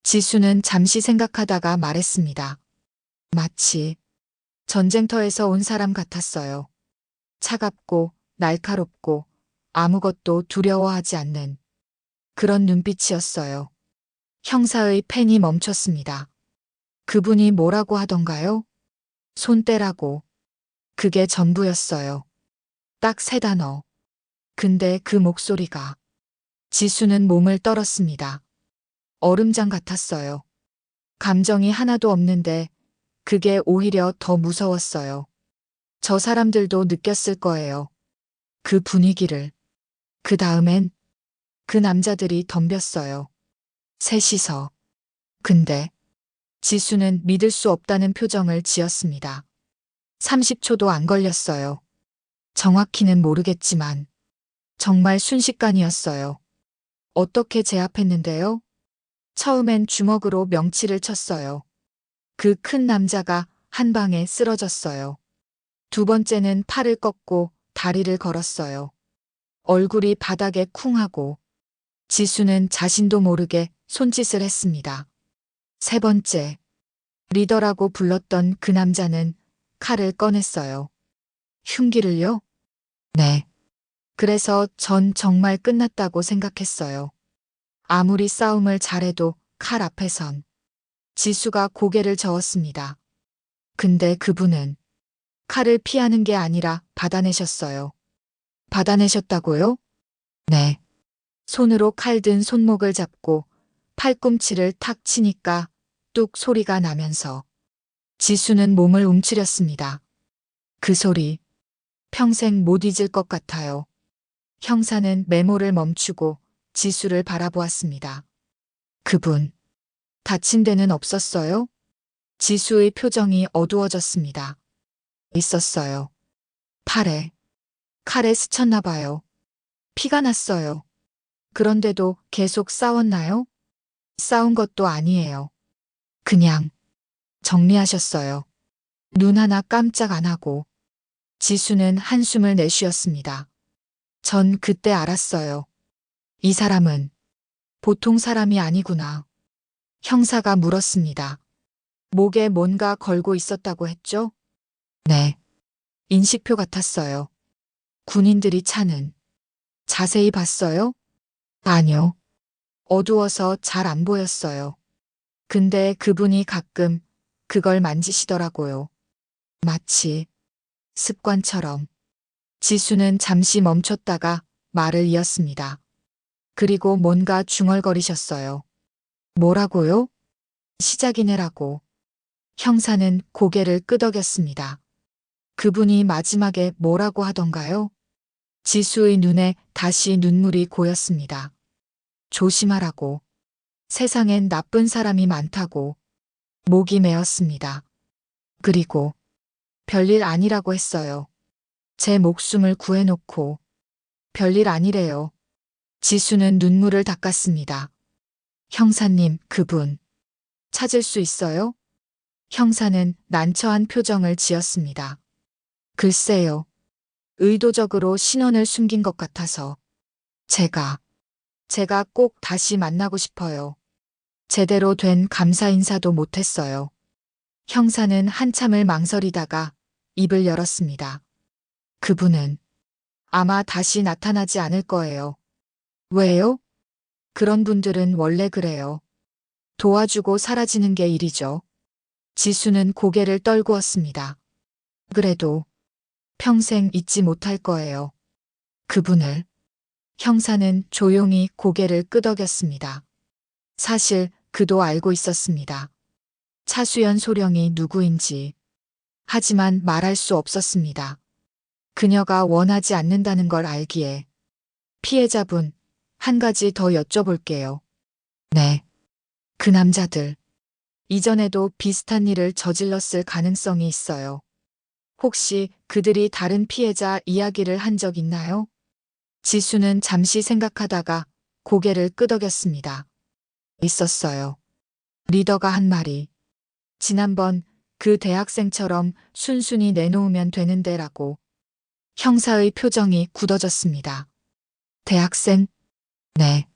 지수는 잠시 생각하다가 말했습니다. 마치 전쟁터에서 온 사람 같았어요. 차갑고 날카롭고 아무것도 두려워하지 않는 그런 눈빛이었어요. 형사의 펜이 멈췄습니다. 그분이 뭐라고 하던가요? 손 떼라고. 그게 전부였어요. 딱 3단어. 근데 그 목소리가 지수는 몸을 떨었습니다. 얼음장 같았어요. 감정이 하나도 없는데 그게 오히려 더 무서웠어요. 저 사람들도 느꼈을 거예요. 그 분위기를. 그 다음엔 그 남자들이 덤볐어요. 셋이서. 근데 지수는 믿을 수 없다는 표정을 지었습니다. 30초도 안 걸렸어요. 정확히는 모르겠지만 정말 순식간이었어요. 어떻게 제압했는데요? 처음엔 주먹으로 명치를 쳤어요. 그 큰 남자가 한 방에 쓰러졌어요. 두 번째는 팔을 꺾고 다리를 걸었어요. 얼굴이 바닥에 쿵하고 지수는 자신도 모르게 손짓을 했습니다. 세 번째, 리더라고 불렀던 그 남자는 칼을 꺼냈어요. 흉기를요? 네. 그래서 전 정말 끝났다고 생각했어요. 아무리 싸움을 잘해도 칼 앞에선. 지수가 고개를 저었습니다. 근데 그분은 칼을 피하는 게 아니라 받아내셨어요. 받아내셨다고요? 네. 손으로 칼 든 손목을 잡고 팔꿈치를 탁 치니까 뚝 소리가 나면서 지수는 몸을 움츠렸습니다. 그 소리 평생 못 잊을 것 같아요. 형사는 메모를 멈추고 지수를 바라보았습니다. 그분 다친 데는 없었어요? 지수의 표정이 어두워졌습니다. 있었어요. 팔에 칼에 스쳤나 봐요. 피가 났어요. 그런데도 계속 싸웠나요? 싸운 것도 아니에요. 그냥 정리하셨어요. 눈 하나 깜짝 안 하고. 지수는 한숨을 내쉬었습니다. 전 그때 알았어요. 이 사람은 보통 사람이 아니구나. 형사가 물었습니다. 목에 뭔가 걸고 있었다고 했죠? 네. 인식표 같았어요. 군인들이 차는. 자세히 봤어요? 아니요. 어두워서 잘 안 보였어요. 근데 그분이 가끔 그걸 만지시더라고요. 마치 습관처럼. 지수는 잠시 멈췄다가 말을 이었습니다. 그리고 뭔가 중얼거리셨어요. 뭐라고요? 시작이네라고. 형사는 고개를 끄덕였습니다. 그분이 마지막에 뭐라고 하던가요? 지수의 눈에 다시 눈물이 고였습니다. 조심하라고. 세상엔 나쁜 사람이 많다고. 목이 메었습니다. 그리고 별일 아니라고 했어요. 제 목숨을 구해놓고. 별일 아니래요. 지수는 눈물을 닦았습니다. 형사님, 그분 찾을 수 있어요? 형사는 난처한 표정을 지었습니다. 글쎄요. 의도적으로 신원을 숨긴 것 같아서. 제가 꼭 다시 만나고 싶어요. 제대로 된 감사 인사도 못했어요. 형사는 한참을 망설이다가 입을 열었습니다. 그분은 아마 다시 나타나지 않을 거예요. 왜요? 그런 분들은 원래 그래요. 도와주고 사라지는 게 일이죠. 지수는 고개를 떨구었습니다. 그래도 평생 잊지 못할 거예요. 그분을. 형사는 조용히 고개를 끄덕였습니다. 사실 그도 알고 있었습니다. 차수연 소령이 누구인지. 하지만 말할 수 없었습니다. 그녀가 원하지 않는다는 걸 알기에. 피해자분, 한 가지 더 여쭤볼게요. 네. 그 남자들. 이전에도 비슷한 일을 저질렀을 가능성이 있어요. 혹시 그들이 다른 피해자 이야기를 한 적 있나요? 지수는 잠시 생각하다가 고개를 끄덕였습니다. 있었어요. 리더가 한 말이. 지난번 그 대학생처럼 순순히 내놓으면 되는데라고. 형사의 표정이 굳어졌습니다. 대학생? 네.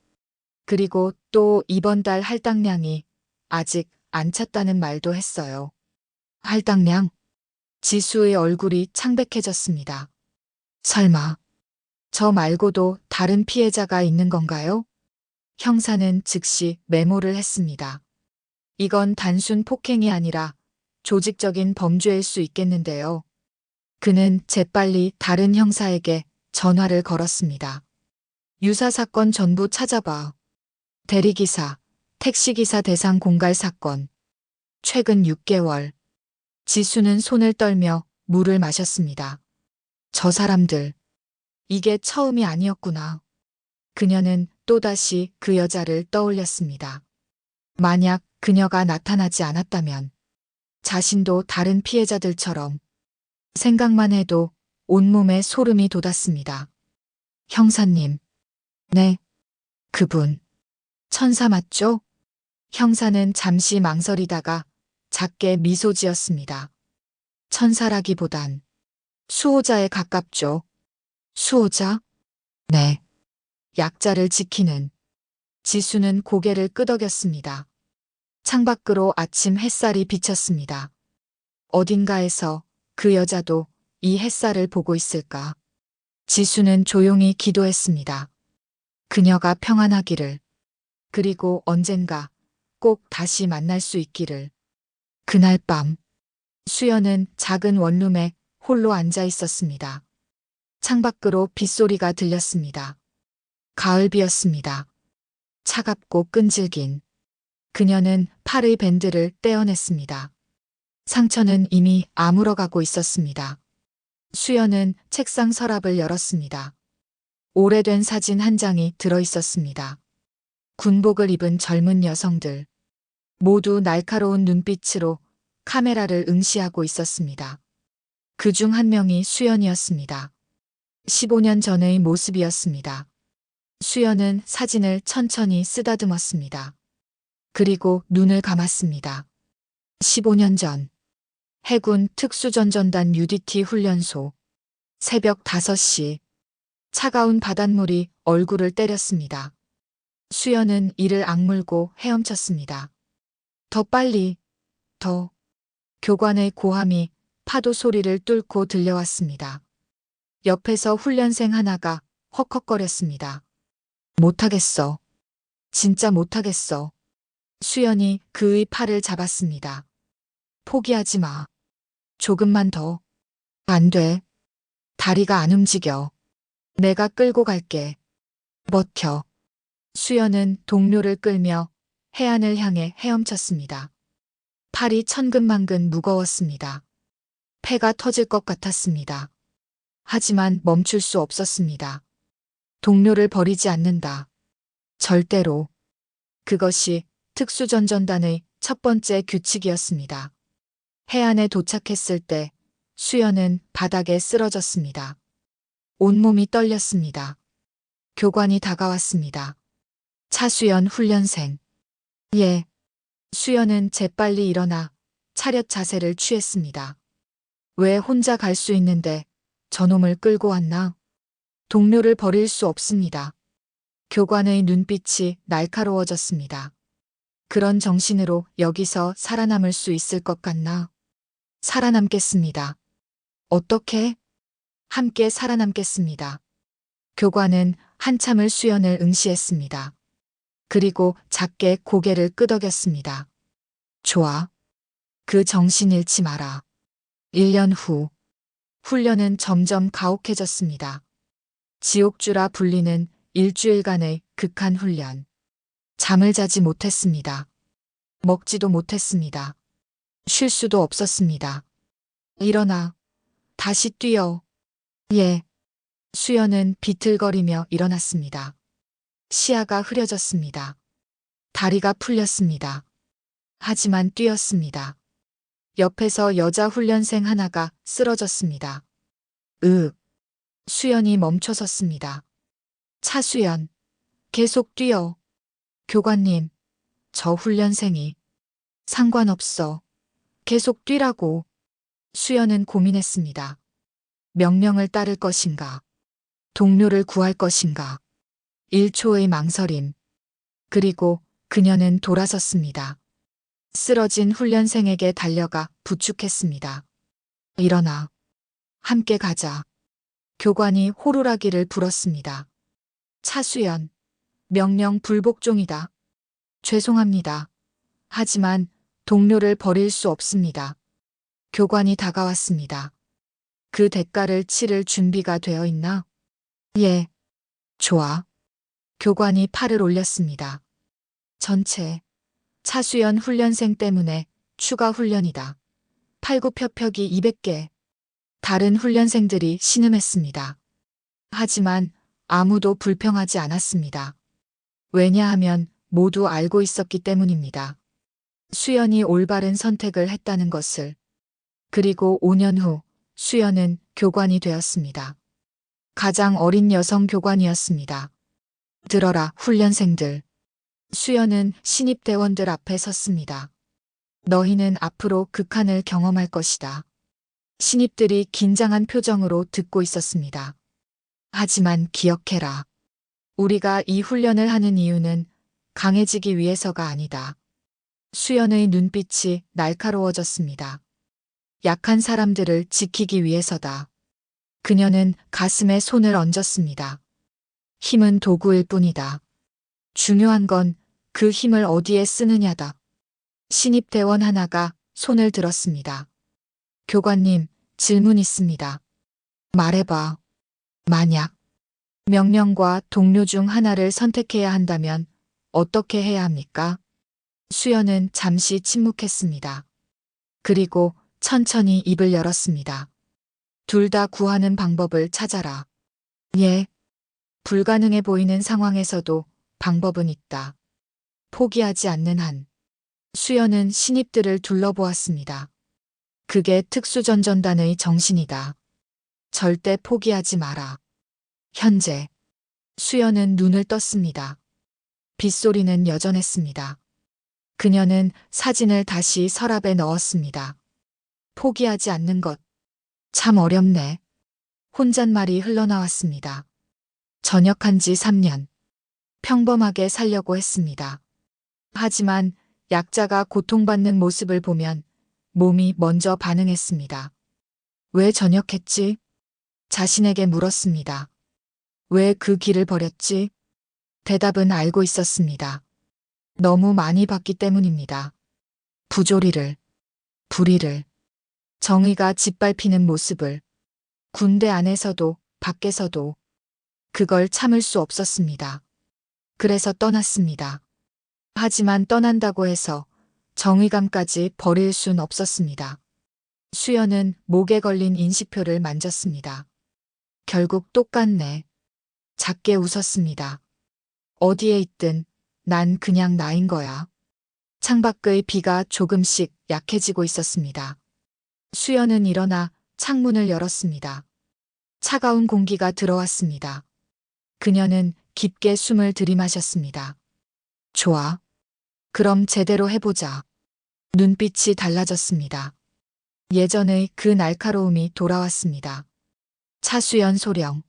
그리고 또 이번 달 할당량이 아직 안 찼다는 말도 했어요. 할당량? 지수의 얼굴이 창백해졌습니다. 설마 저 말고도 다른 피해자가 있는 건가요? 형사는 즉시 메모를 했습니다. 이건 단순 폭행이 아니라 조직적인 범죄일 수 있겠는데요. 그는 재빨리 다른 형사에게 전화를 걸었습니다. 유사 사건 전부 찾아봐. 대리기사, 택시기사 대상 공갈 사건. 최근 6개월. 지수는 손을 떨며 물을 마셨습니다. 저 사람들. 이게 처음이 아니었구나. 그녀는 또다시 그 여자를 떠올렸습니다. 만약 그녀가 나타나지 않았다면 자신도 다른 피해자들처럼. 생각만 해도 온몸에 소름이 돋았습니다. 형사님. 네. 그분. 천사 맞죠? 형사는 잠시 망설이다가 작게 미소 지었습니다. 천사라기보단 수호자에 가깝죠. 수호자? 네. 약자를 지키는. 지수는 고개를 끄덕였습니다. 창밖으로 아침 햇살이 비쳤습니다. 어딘가에서 그 여자도 이 햇살을 보고 있을까? 지수는 조용히 기도했습니다. 그녀가 평안하기를. 그리고 언젠가 꼭 다시 만날 수 있기를. 그날 밤 수연은 작은 원룸에 홀로 앉아 있었습니다. 창밖으로 빗소리가 들렸습니다. 가을비였습니다. 차갑고 끈질긴. 그녀는 팔의 밴드를 떼어냈습니다. 상처는 이미 아물어가고 있었습니다. 수연은 책상 서랍을 열었습니다. 오래된 사진 한 장이 들어있었습니다. 군복을 입은 젊은 여성들. 모두 날카로운 눈빛으로 카메라를 응시하고 있었습니다. 그중 한 명이 수연이었습니다. 15년 전의 모습이었습니다. 수연은 사진을 천천히 쓰다듬었습니다. 그리고 눈을 감았습니다. 15년 전. 해군 특수전전단 UDT 훈련소. 새벽 5시. 차가운 바닷물이 얼굴을 때렸습니다. 수연은 이를 악물고 헤엄쳤습니다. 더 빨리, 더. 교관의 고함이 파도 소리를 뚫고 들려왔습니다. 옆에서 훈련생 하나가 헉헉거렸습니다. 못하겠어. 진짜 못하겠어. 수연이 그의 팔을 잡았습니다. 포기하지 마. 조금만 더. 안 돼. 다리가 안 움직여. 내가 끌고 갈게. 버텨. 수연은 동료를 끌며 해안을 향해 헤엄쳤습니다. 팔이 천근만근 무거웠습니다. 폐가 터질 것 같았습니다. 하지만 멈출 수 없었습니다. 동료를 버리지 않는다. 절대로. 그것이 특수전전단의 첫 번째 규칙이었습니다. 해안에 도착했을 때 수연은 바닥에 쓰러졌습니다. 온몸이 떨렸습니다. 교관이 다가왔습니다. 차수연 훈련생. 예. 수연은 재빨리 일어나 차렷 자세를 취했습니다. 왜 혼자 갈 수 있는데 저놈을 끌고 왔나? 동료를 버릴 수 없습니다. 교관의 눈빛이 날카로워졌습니다. 그런 정신으로 여기서 살아남을 수 있을 것 같나? 살아남겠습니다. 어떻게? 함께 살아남겠습니다. 교관은 한참을 수연을 응시했습니다. 그리고 작게 고개를 끄덕였습니다. 좋아. 그 정신 잃지 마라. 1년 후, 훈련은 점점 가혹해졌습니다. 지옥주라 불리는 일주일간의 극한 훈련. 잠을 자지 못했습니다. 먹지도 못했습니다. 쉴 수도 없었습니다. 일어나. 다시 뛰어. 예. 수연은 비틀거리며 일어났습니다. 시야가 흐려졌습니다. 다리가 풀렸습니다. 하지만 뛰었습니다. 옆에서 여자 훈련생 하나가 쓰러졌습니다. 수연이 멈춰섰습니다. 차수연, 계속 뛰어. 교관님, 저 훈련생이. 상관없어. 계속 뛰라고. 수연은 고민했습니다. 명령을 따를 것인가? 동료를 구할 것인가? 1초의 망설임. 그리고 그녀는 돌아섰습니다. 쓰러진 훈련생에게 달려가 부축했습니다. 일어나. 함께 가자. 교관이 호루라기를 불었습니다. 차수연, 명령 불복종이다. 죄송합니다. 하지만 동료를 버릴 수 없습니다. 교관이 다가왔습니다. 그 대가를 치를 준비가 되어 있나? 예. 좋아. 교관이 팔을 올렸습니다. 전체. 차수연 훈련생 때문에 추가 훈련이다. 팔굽혀펴기 200개. 다른 훈련생들이 신음했습니다. 하지만 아무도 불평하지 않았습니다. 왜냐하면 모두 알고 있었기 때문입니다. 수연이 올바른 선택을 했다는 것을. 그리고 5년 후 수연은 교관이 되었습니다. 가장 어린 여성 교관이었습니다. 들어라, 훈련생들. 수연은 신입대원들 앞에 섰습니다. 너희는 앞으로 극한을 경험할 것이다. 신입들이 긴장한 표정으로 듣고 있었습니다. 하지만 기억해라. 우리가 이 훈련을 하는 이유는 강해지기 위해서가 아니다. 수연의 눈빛이 날카로워졌습니다. 약한 사람들을 지키기 위해서다. 그녀는 가슴에 손을 얹었습니다. 힘은 도구일 뿐이다. 중요한 건 그 힘을 어디에 쓰느냐다. 신입대원 하나가 손을 들었습니다. 교관님, 질문 있습니다. 말해봐. 만약 명령과 동료 중 하나를 선택해야 한다면 어떻게 해야 합니까? 수연은 잠시 침묵했습니다. 그리고 천천히 입을 열었습니다. 둘 다 구하는 방법을 찾아라. 예. 불가능해 보이는 상황에서도 방법은 있다. 포기하지 않는 한. 수연은 신입들을 둘러보았습니다. 그게 특수전전단의 정신이다. 절대 포기하지 마라. 현재. 수연은 눈을 떴습니다. 빗소리는 여전했습니다. 그녀는 사진을 다시 서랍에 넣었습니다. 포기하지 않는 것. 참 어렵네. 혼잣말이 흘러나왔습니다. 전역한 지 3년. 평범하게 살려고 했습니다. 하지만 약자가 고통받는 모습을 보면 몸이 먼저 반응했습니다. 왜 전역했지? 자신에게 물었습니다. 왜 그 길을 버렸지? 대답은 알고 있었습니다. 너무 많이 봤기 때문입니다. 부조리를, 불의를, 정의가 짓밟히는 모습을 군대 안에서도 밖에서도 그걸 참을 수 없었습니다. 그래서 떠났습니다. 하지만 떠난다고 해서 정의감까지 버릴 순 없었습니다. 수연은 목에 걸린 인식표를 만졌습니다. 결국 똑같네. 작게 웃었습니다. 어디에 있든 난 그냥 나인 거야. 창밖의 비가 조금씩 약해지고 있었습니다. 수연은 일어나 창문을 열었습니다. 차가운 공기가 들어왔습니다. 그녀는 깊게 숨을 들이마셨습니다. 좋아. 그럼 제대로 해보자. 눈빛이 달라졌습니다. 예전의 그 날카로움이 돌아왔습니다. 차수연 소령.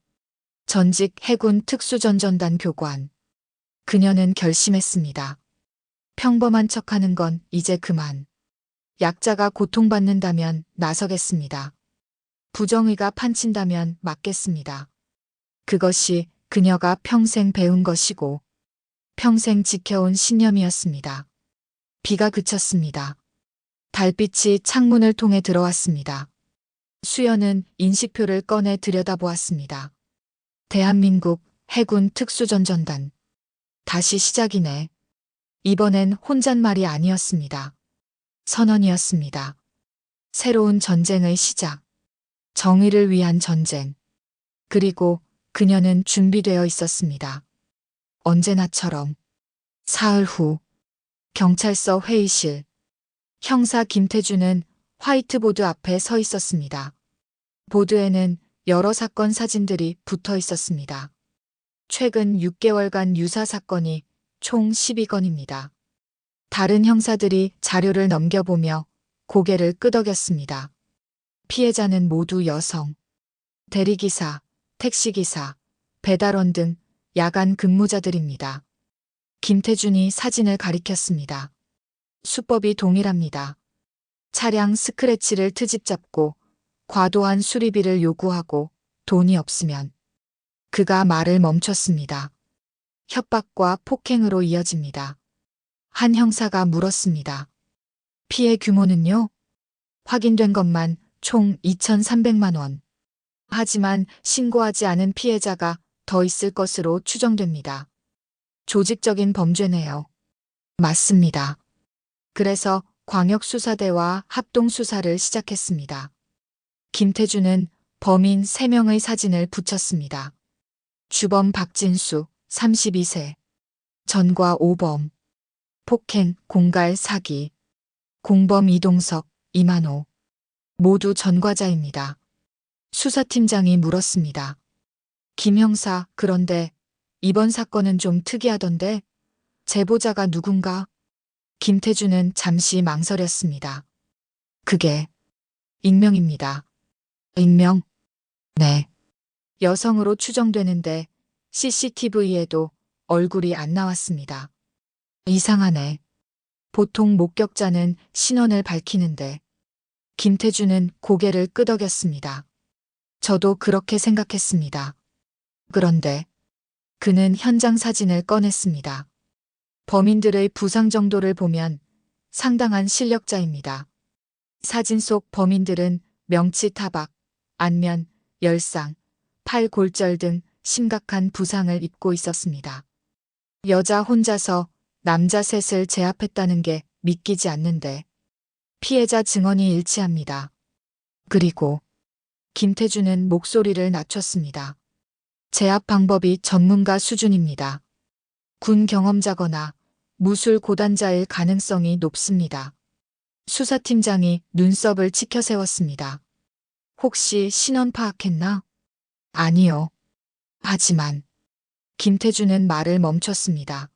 전직 해군 특수전전단 교관. 그녀는 결심했습니다. 평범한 척하는 건 이제 그만. 약자가 고통받는다면 나서겠습니다. 부정의가 판친다면 막겠습니다. 그것이 그녀가 평생 배운 것이고 평생 지켜온 신념이었습니다. 비가 그쳤습니다. 달빛이 창문을 통해 들어왔습니다. 수연은 인식표를 꺼내 들여다보았습니다. 대한민국 해군 특수전전단. 다시 시작이네. 이번엔 혼잣말이 아니었습니다. 선언이었습니다. 새로운 전쟁의 시작. 정의를 위한 전쟁. 그리고 그녀는 준비되어 있었습니다. 언제나처럼. 사흘 후 경찰서 회의실. 형사 김태준은 화이트보드 앞에 서 있었습니다. 보드에는 여러 사건 사진들이 붙어 있었습니다. 최근 6개월간 유사 사건이 총 12건입니다. 다른 형사들이 자료를 넘겨보며 고개를 끄덕였습니다. 피해자는 모두 여성. 대리기사, 택시기사, 배달원 등 야간 근무자들입니다. 김태준이 사진을 가리켰습니다. 수법이 동일합니다. 차량 스크래치를 트집 잡고 과도한 수리비를 요구하고 돈이 없으면 그가 말을 멈췄습니다. 협박과 폭행으로 이어집니다. 한 형사가 물었습니다. 피해 규모는요? 확인된 것만 총 2,300만 원. 하지만 신고하지 않은 피해자가 더 있을 것으로 추정됩니다. 조직적인 범죄네요. 맞습니다. 그래서 광역수사대와 합동수사를 시작했습니다. 김태준은 범인 3명의 사진을 붙였습니다. 주범 박진수, 32세. 전과 5범. 폭행, 공갈, 사기. 공범 이동석, 이만호. 모두 전과자입니다. 수사팀장이 물었습니다. 김 형사, 그런데 이번 사건은 좀 특이하던데 제보자가 누군가? 김태준은 잠시 망설였습니다. 그게 익명입니다. 익명? 네. 여성으로 추정되는데 CCTV에도 얼굴이 안 나왔습니다. 이상하네. 보통 목격자는 신원을 밝히는데 김태준은 고개를 끄덕였습니다. 저도 그렇게 생각했습니다. 그런데 그는 현장 사진을 꺼냈습니다. 범인들의 부상 정도를 보면 상당한 실력자입니다. 사진 속 범인들은 명치 타박, 안면, 열상, 팔 골절 등 심각한 부상을 입고 있었습니다. 여자 혼자서 남자 셋을 제압했다는 게 믿기지 않는데 피해자 증언이 일치합니다. 그리고 김태준은 목소리를 낮췄습니다. 제압 방법이 전문가 수준입니다. 군 경험자거나 무술 고단자일 가능성이 높습니다. 수사팀장이 눈썹을 치켜 세웠습니다. 혹시 신원 파악했나? 아니요. 하지만 김태준은 말을 멈췄습니다.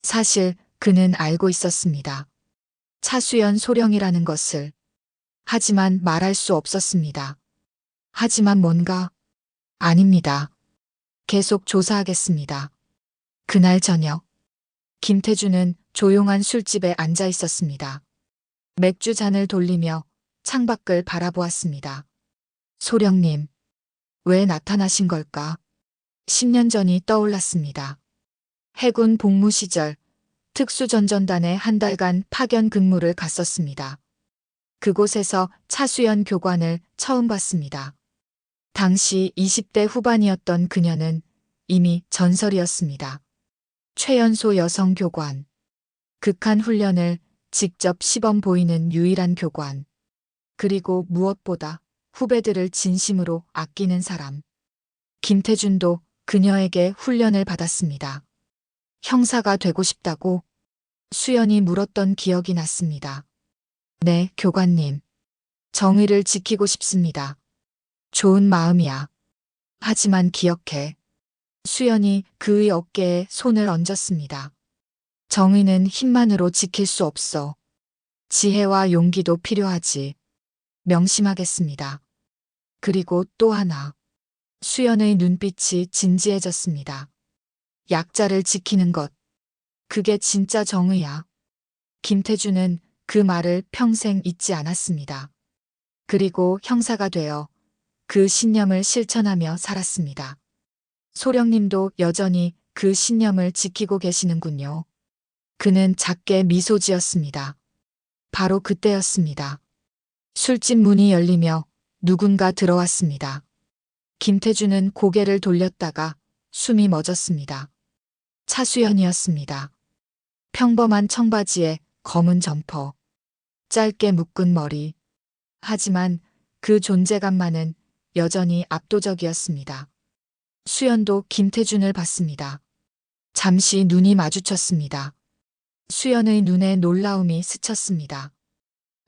사실 그는 알고 있었습니다. 차수연 소령이라는 것을. 하지만 말할 수 없었습니다. 하지만 뭔가? 아닙니다. 계속 조사하겠습니다. 그날 저녁, 김태준은 조용한 술집에 앉아 있었습니다. 맥주 잔을 돌리며 창밖을 바라보았습니다. 소령님, 왜 나타나신 걸까? 10년 전이 떠올랐습니다. 해군 복무 시절 특수전전단에 한 달간 파견 근무를 갔었습니다. 그곳에서 차수연 교관을 처음 봤습니다. 당시 20대 후반이었던 그녀는 이미 전설이었습니다. 최연소 여성 교관. 극한 훈련을 직접 시범 보이는 유일한 교관. 그리고 무엇보다 후배들을 진심으로 아끼는 사람. 김태준도 그녀에게 훈련을 받았습니다. 형사가 되고 싶다고 수연이 물었던 기억이 났습니다. 네, 교관님. 정의를 지키고 싶습니다. 좋은 마음이야. 하지만 기억해. 수연이 그의 어깨에 손을 얹었습니다. 정의는 힘만으로 지킬 수 없어. 지혜와 용기도 필요하지. 명심하겠습니다. 그리고 또 하나. 수연의 눈빛이 진지해졌습니다. 약자를 지키는 것. 그게 진짜 정의야. 김태준은 그 말을 평생 잊지 않았습니다. 그리고 형사가 되어 그 신념을 실천하며 살았습니다. 소령님도 여전히 그 신념을 지키고 계시는군요. 그는 작게 미소 지었습니다. 바로 그때였습니다. 술집 문이 열리며 누군가 들어왔습니다. 김태준은 고개를 돌렸다가 숨이 멎었습니다. 차수연이었습니다. 평범한 청바지에 검은 점퍼, 짧게 묶은 머리. 하지만 그 존재감만은 여전히 압도적이었습니다. 수연도 김태준을 봤습니다. 잠시 눈이 마주쳤습니다. 수연의 눈에 놀라움이 스쳤습니다.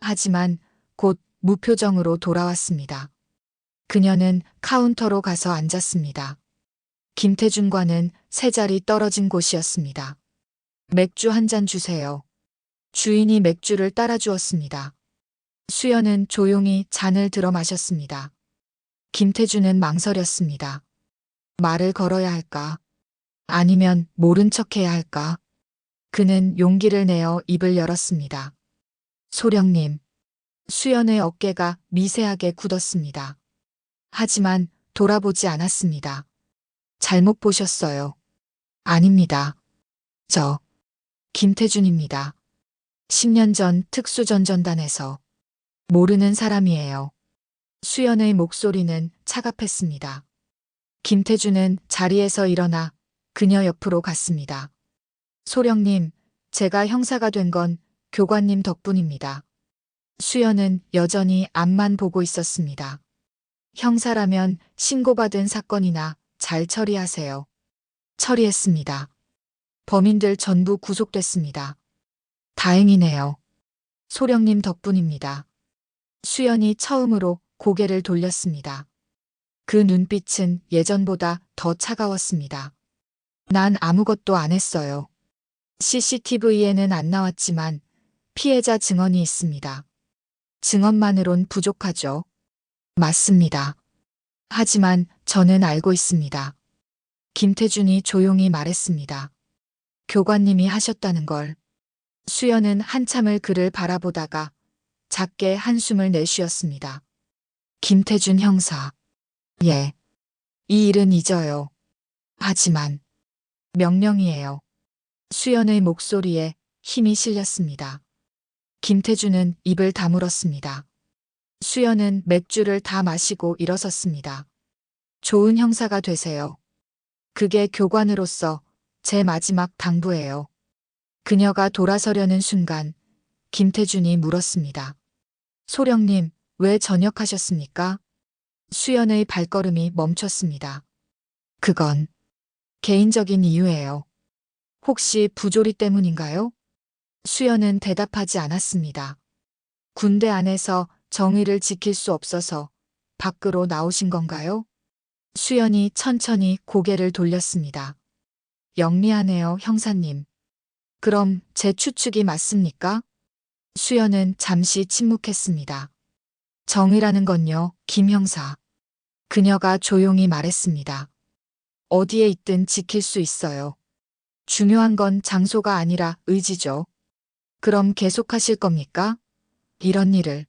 하지만 곧 무표정으로 돌아왔습니다. 그녀는 카운터로 가서 앉았습니다. 김태준과는 세 자리 떨어진 곳이었습니다. 맥주 한 잔 주세요. 주인이 맥주를 따라주었습니다. 수연은 조용히 잔을 들어 마셨습니다. 김태준은 망설였습니다. 말을 걸어야 할까? 아니면 모른 척해야 할까? 그는 용기를 내어 입을 열었습니다. 소령님. 수연의 어깨가 미세하게 굳었습니다. 하지만 돌아보지 않았습니다. 잘못 보셨어요. 아닙니다. 저 김태준입니다. 10년 전 특수전전단에서 모르는 사람이에요. 수연의 목소리는 차갑했습니다. 김태준은 자리에서 일어나 그녀 옆으로 갔습니다. 소령님, 제가 형사가 된 건 교관님 덕분입니다. 수연은 여전히 앞만 보고 있었습니다. 형사라면 신고받은 사건이나 잘 처리하세요. 처리했습니다. 범인들 전부 구속됐습니다. 다행이네요. 소령님 덕분입니다. 수연이 처음으로 고개를 돌렸습니다. 그 눈빛은 예전보다 더 차가웠습니다. 난 아무것도 안 했어요. CCTV에는 안 나왔지만 피해자 증언이 있습니다. 증언만으론 부족하죠. 맞습니다. 하지만 저는 알고 있습니다. 김태준이 조용히 말했습니다. 교관님이 하셨다는 걸. 수연은 한참을 그를 바라보다가 작게 한숨을 내쉬었습니다. 김태준 형사. 예. 이 일은 잊어요. 하지만 명령이에요. 수연의 목소리에 힘이 실렸습니다. 김태준은 입을 다물었습니다. 수연은 맥주를 다 마시고 일어섰습니다. 좋은 형사가 되세요. 그게 교관으로서 제 마지막 당부예요. 그녀가 돌아서려는 순간 김태준이 물었습니다. 소령님, 왜 전역하셨습니까? 수연의 발걸음이 멈췄습니다. 그건 개인적인 이유예요. 혹시 부조리 때문인가요? 수연은 대답하지 않았습니다. 군대 안에서 정의를 지킬 수 없어서 밖으로 나오신 건가요? 수연이 천천히 고개를 돌렸습니다. 영리하네요, 형사님. 그럼 제 추측이 맞습니까? 수연은 잠시 침묵했습니다. 정의라는 건요, 김 형사. 그녀가 조용히 말했습니다. 어디에 있든 지킬 수 있어요. 중요한 건 장소가 아니라 의지죠. 그럼 계속하실 겁니까? 이런 일을.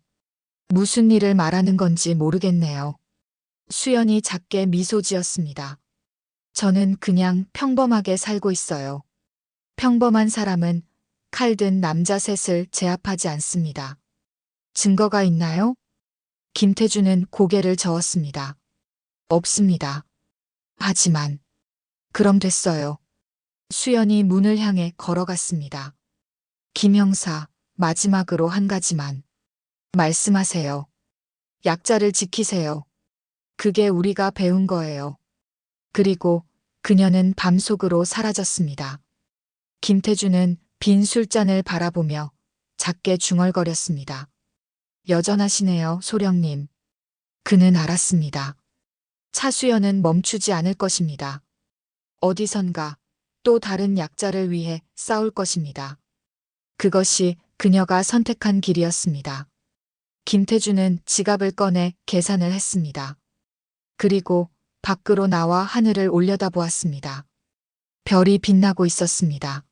무슨 일을 말하는 건지 모르겠네요. 수연이 작게 미소 지었습니다. 저는 그냥 평범하게 살고 있어요. 평범한 사람은 칼 든 남자 셋을 제압하지 않습니다. 증거가 있나요? 김태주는 고개를 저었습니다. 없습니다. 하지만, 그럼 됐어요. 수연이 문을 향해 걸어갔습니다. 김 형사, 마지막으로 한 가지만. 말씀하세요. 약자를 지키세요. 그게 우리가 배운 거예요. 그리고 그녀는 밤속으로 사라졌습니다. 김태주는 빈 술잔을 바라보며 작게 중얼거렸습니다. 여전하시네요, 소령님. 그는 알았습니다. 차수연은 멈추지 않을 것입니다. 어디선가 또 다른 약자를 위해 싸울 것입니다. 그것이 그녀가 선택한 길이었습니다. 김태주는 지갑을 꺼내 계산을 했습니다. 그리고 밖으로 나와 하늘을 올려다보았습니다. 별이 빛나고 있었습니다.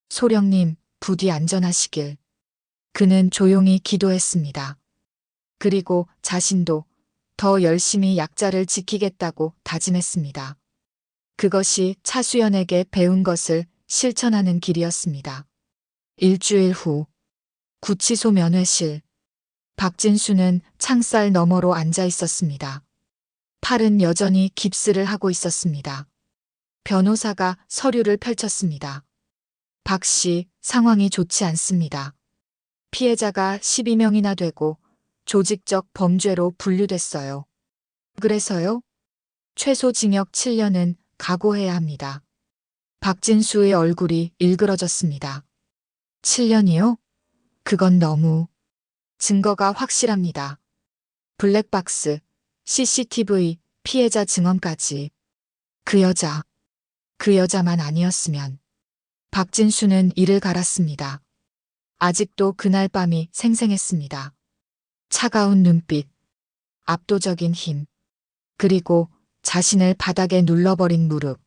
소령님, 부디 안전하시길. 그는 조용히 기도했습니다. 그리고 자신도 더 열심히 약자를 지키겠다고 다짐했습니다. 그것이 차수연에게 배운 것을 실천하는 길이었습니다. 일주일 후, 구치소 면회실. 박진수는 창살 너머로 앉아 있었습니다. 팔은 여전히 깁스를 하고 있었습니다. 변호사가 서류를 펼쳤습니다. 박 씨, 상황이 좋지 않습니다. 피해자가 12명이나 되고 조직적 범죄로 분류됐어요. 그래서요? 최소 징역 7년은 각오해야 합니다. 박진수의 얼굴이 일그러졌습니다. 7년이요? 그건 너무. 증거가 확실합니다. 블랙박스, CCTV, 피해자 증언까지. 그 여자만 아니었으면. 박진수는 이를 갈았습니다. 아직도 그날 밤이 생생했습니다. 차가운 눈빛, 압도적인 힘, 그리고 자신을 바닥에 눌러버린 무릎.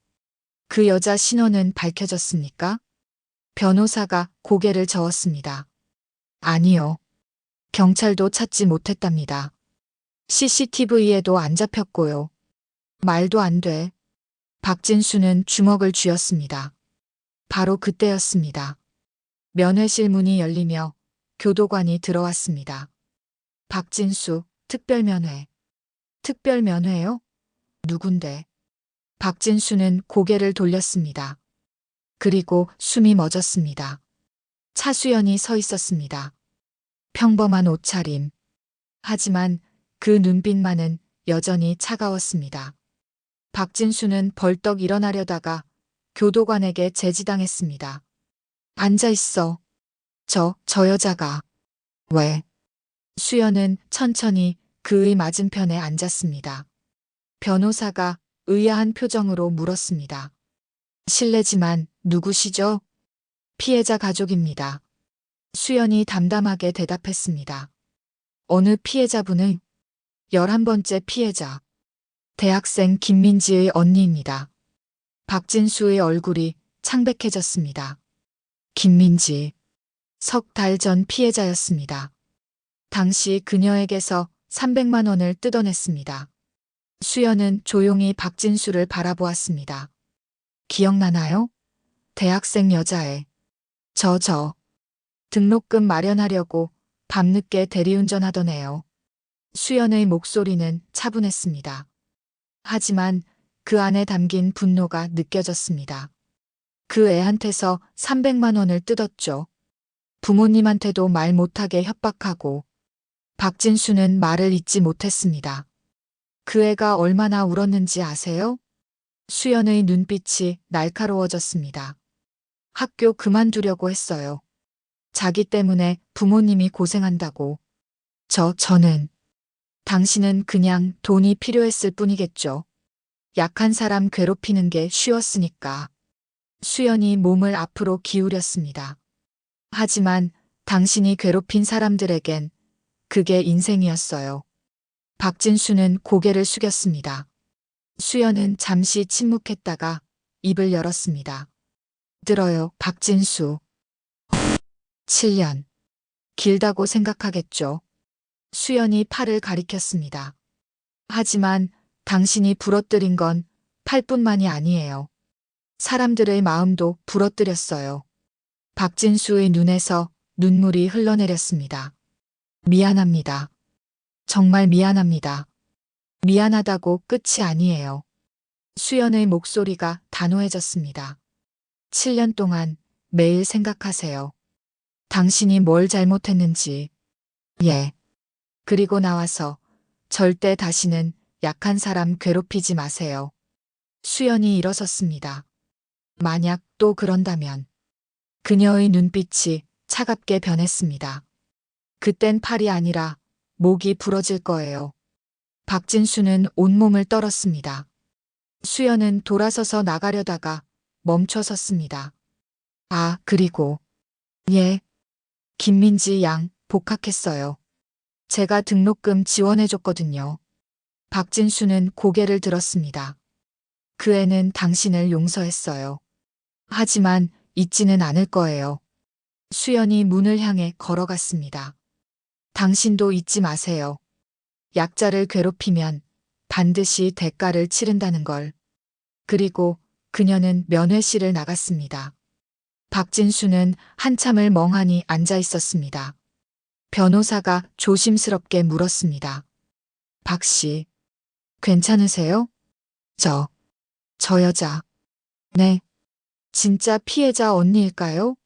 그 여자 신원은 밝혀졌습니까? 변호사가 고개를 저었습니다. 아니요. 경찰도 찾지 못했답니다. CCTV에도 안 잡혔고요. 말도 안 돼. 박진수는 주먹을 쥐었습니다. 바로 그때였습니다. 면회실 문이 열리며 교도관이 들어왔습니다. 박진수, 특별면회. 특별면회요? 누군데? 박진수는 고개를 돌렸습니다. 그리고 숨이 멎었습니다. 차수연이 서 있었습니다. 평범한 옷차림. 하지만 그 눈빛만은 여전히 차가웠습니다. 박진수는 벌떡 일어나려다가 교도관에게 제지당했습니다. 앉아 있어. 저 여자가. 왜? 수연은 천천히 그의 맞은편에 앉았습니다. 변호사가 의아한 표정으로 물었습니다. 실례지만 누구시죠? 피해자 가족입니다. 수연이 담담하게 대답했습니다. 어느 피해자분은 11번째 피해자. 대학생 김민지의 언니입니다. 박진수의 얼굴이 창백해졌습니다. 김민지. 석 달 전 피해자였습니다. 당시 그녀에게서 300만 원을 뜯어냈습니다. 수연은 조용히 박진수를 바라보았습니다. 기억나나요? 대학생 여자애. 저. 등록금 마련하려고 밤늦게 대리운전하던 애요. 수연의 목소리는 차분했습니다. 하지만 그 안에 담긴 분노가 느껴졌습니다. 그 애한테서 300만 원을 뜯었죠. 부모님한테도 말 못하게 협박하고. 박진수는 말을 잇지 못했습니다. 그 애가 얼마나 울었는지 아세요? 수연의 눈빛이 날카로워졌습니다. 학교 그만두려고 했어요. 자기 때문에 부모님이 고생한다고. 저는. 당신은 그냥 돈이 필요했을 뿐이겠죠. 약한 사람 괴롭히는 게 쉬웠으니까. 수연이 몸을 앞으로 기울였습니다. 하지만 당신이 괴롭힌 사람들에겐 그게 인생이었어요. 박진수는 고개를 숙였습니다. 수연은 잠시 침묵했다가 입을 열었습니다. 들어요, 박진수. 7년. 길다고 생각하겠죠. 수연이 팔을 가리켰습니다. 하지만 당신이 부러뜨린 건 팔뿐만이 아니에요. 사람들의 마음도 부러뜨렸어요. 박진수의 눈에서 눈물이 흘러내렸습니다. 미안합니다. 정말 미안합니다. 미안하다고 끝이 아니에요. 수연의 목소리가 단호해졌습니다. 7년 동안 매일 생각하세요. 당신이 뭘 잘못했는지. 예. 그리고 나와서 절대 다시는 약한 사람 괴롭히지 마세요. 수연이 일어섰습니다. 만약 또 그런다면. 그녀의 눈빛이 차갑게 변했습니다. 그땐 팔이 아니라 목이 부러질 거예요. 박진수는 온몸을 떨었습니다. 수연은 돌아서서 나가려다가 멈춰 섰습니다. 아, 그리고. 예. 김민지 양 복학했어요. 제가 등록금 지원해줬거든요. 박진수는 고개를 들었습니다. 그 애는 당신을 용서했어요. 하지만 잊지는 않을 거예요. 수연이 문을 향해 걸어갔습니다. 당신도 잊지 마세요. 약자를 괴롭히면 반드시 대가를 치른다는 걸. 그리고 그녀는 면회실을 나갔습니다. 박진수는 한참을 멍하니 앉아 있었습니다. 변호사가 조심스럽게 물었습니다. 박 씨, 괜찮으세요? 저 여자. 네. 진짜 피해자 언니일까요?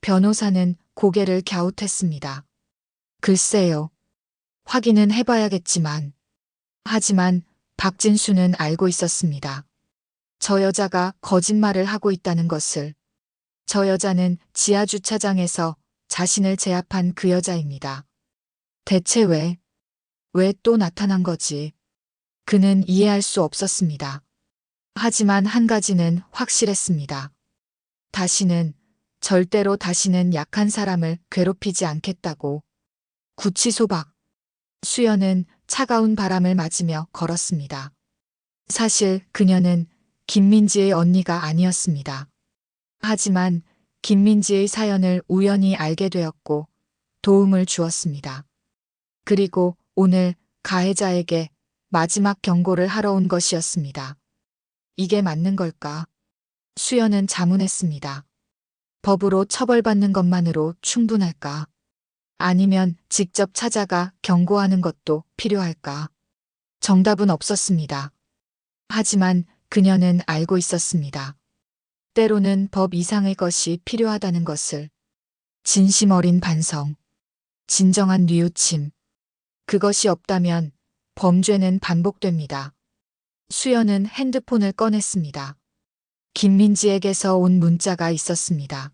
변호사는 고개를 갸웃했습니다. 글쎄요. 확인은 해봐야겠지만. 하지만 박진수는 알고 있었습니다. 저 여자가 거짓말을 하고 있다는 것을. 저 여자는 지하 주차장에서 자신을 제압한 그 여자입니다. 대체 왜 또 나타난 거지? 그는 이해할 수 없었습니다. 하지만 한 가지는 확실했습니다. 절대로 다시는 약한 사람을 괴롭히지 않겠다고. 구치소 밖. 수연은 차가운 바람을 맞으며 걸었습니다. 사실 그녀는 김민지의 언니가 아니었습니다. 하지만 김민지의 사연을 우연히 알게 되었고 도움을 주었습니다. 그리고 오늘 가해자에게 마지막 경고를 하러 온 것이었습니다. 이게 맞는 걸까? 수연은 자문했습니다. 법으로 처벌받는 것만으로 충분할까? 아니면 직접 찾아가 경고하는 것도 필요할까? 정답은 없었습니다. 하지만 그녀는 알고 있었습니다. 때로는 법 이상의 것이 필요하다는 것을. 진심 어린 반성. 진정한 뉘우침. 그것이 없다면 범죄는 반복됩니다. 수연은 핸드폰을 꺼냈습니다. 김민지에게서 온 문자가 있었습니다.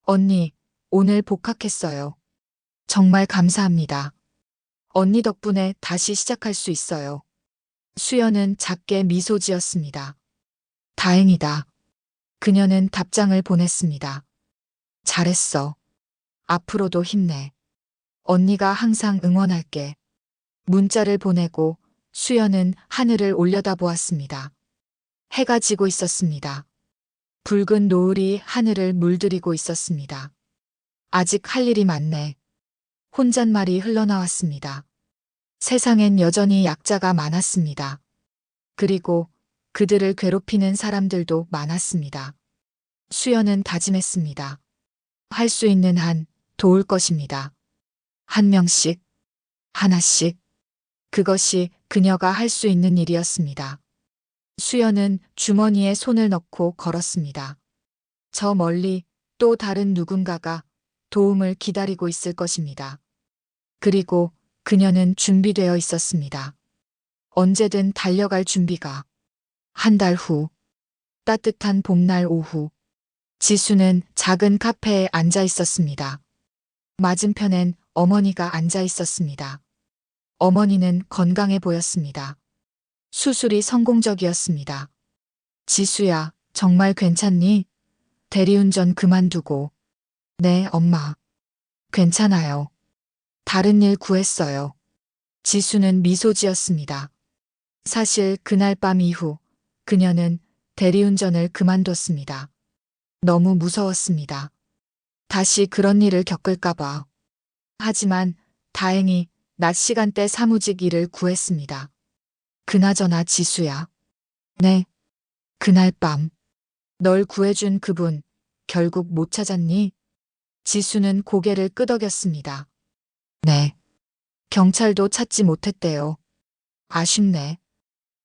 언니, 오늘 복학했어요. 정말 감사합니다. 언니 덕분에 다시 시작할 수 있어요. 수연은 작게 미소 지었습니다. 다행이다. 그녀는 답장을 보냈습니다. 잘했어. 앞으로도 힘내. 언니가 항상 응원할게. 문자를 보내고 수연은 하늘을 올려다보았습니다. 해가 지고 있었습니다. 붉은 노을이 하늘을 물들이고 있었습니다. 아직 할 일이 많네. 혼잣말이 흘러나왔습니다. 세상엔 여전히 약자가 많았습니다. 그리고 그들을 괴롭히는 사람들도 많았습니다. 수연은 다짐했습니다. 할 수 있는 한 도울 것입니다. 한 명씩, 하나씩. 그것이 그녀가 할 수 있는 일이었습니다. 수연은 주머니에 손을 넣고 걸었습니다. 저 멀리 또 다른 누군가가 도움을 기다리고 있을 것입니다. 그리고 그녀는 준비되어 있었습니다. 언제든 달려갈 준비가. 한 달 후, 따뜻한 봄날 오후, 지수는 작은 카페에 앉아 있었습니다. 맞은편엔 어머니가 앉아 있었습니다. 어머니는 건강해 보였습니다. 수술이 성공적이었습니다. 지수야, 정말 괜찮니? 대리운전 그만두고. 네, 엄마. 괜찮아요. 다른 일 구했어요. 지수는 미소 지었습니다. 사실 그날 밤 이후 그녀는 대리운전을 그만뒀습니다. 너무 무서웠습니다. 다시 그런 일을 겪을까봐. 하지만 다행히 낮 시간대 사무직 일을 구했습니다. 그나저나 지수야. 네. 그날 밤. 널 구해준 그분, 결국 못 찾았니? 지수는 고개를 끄덕였습니다. 네. 경찰도 찾지 못했대요. 아쉽네.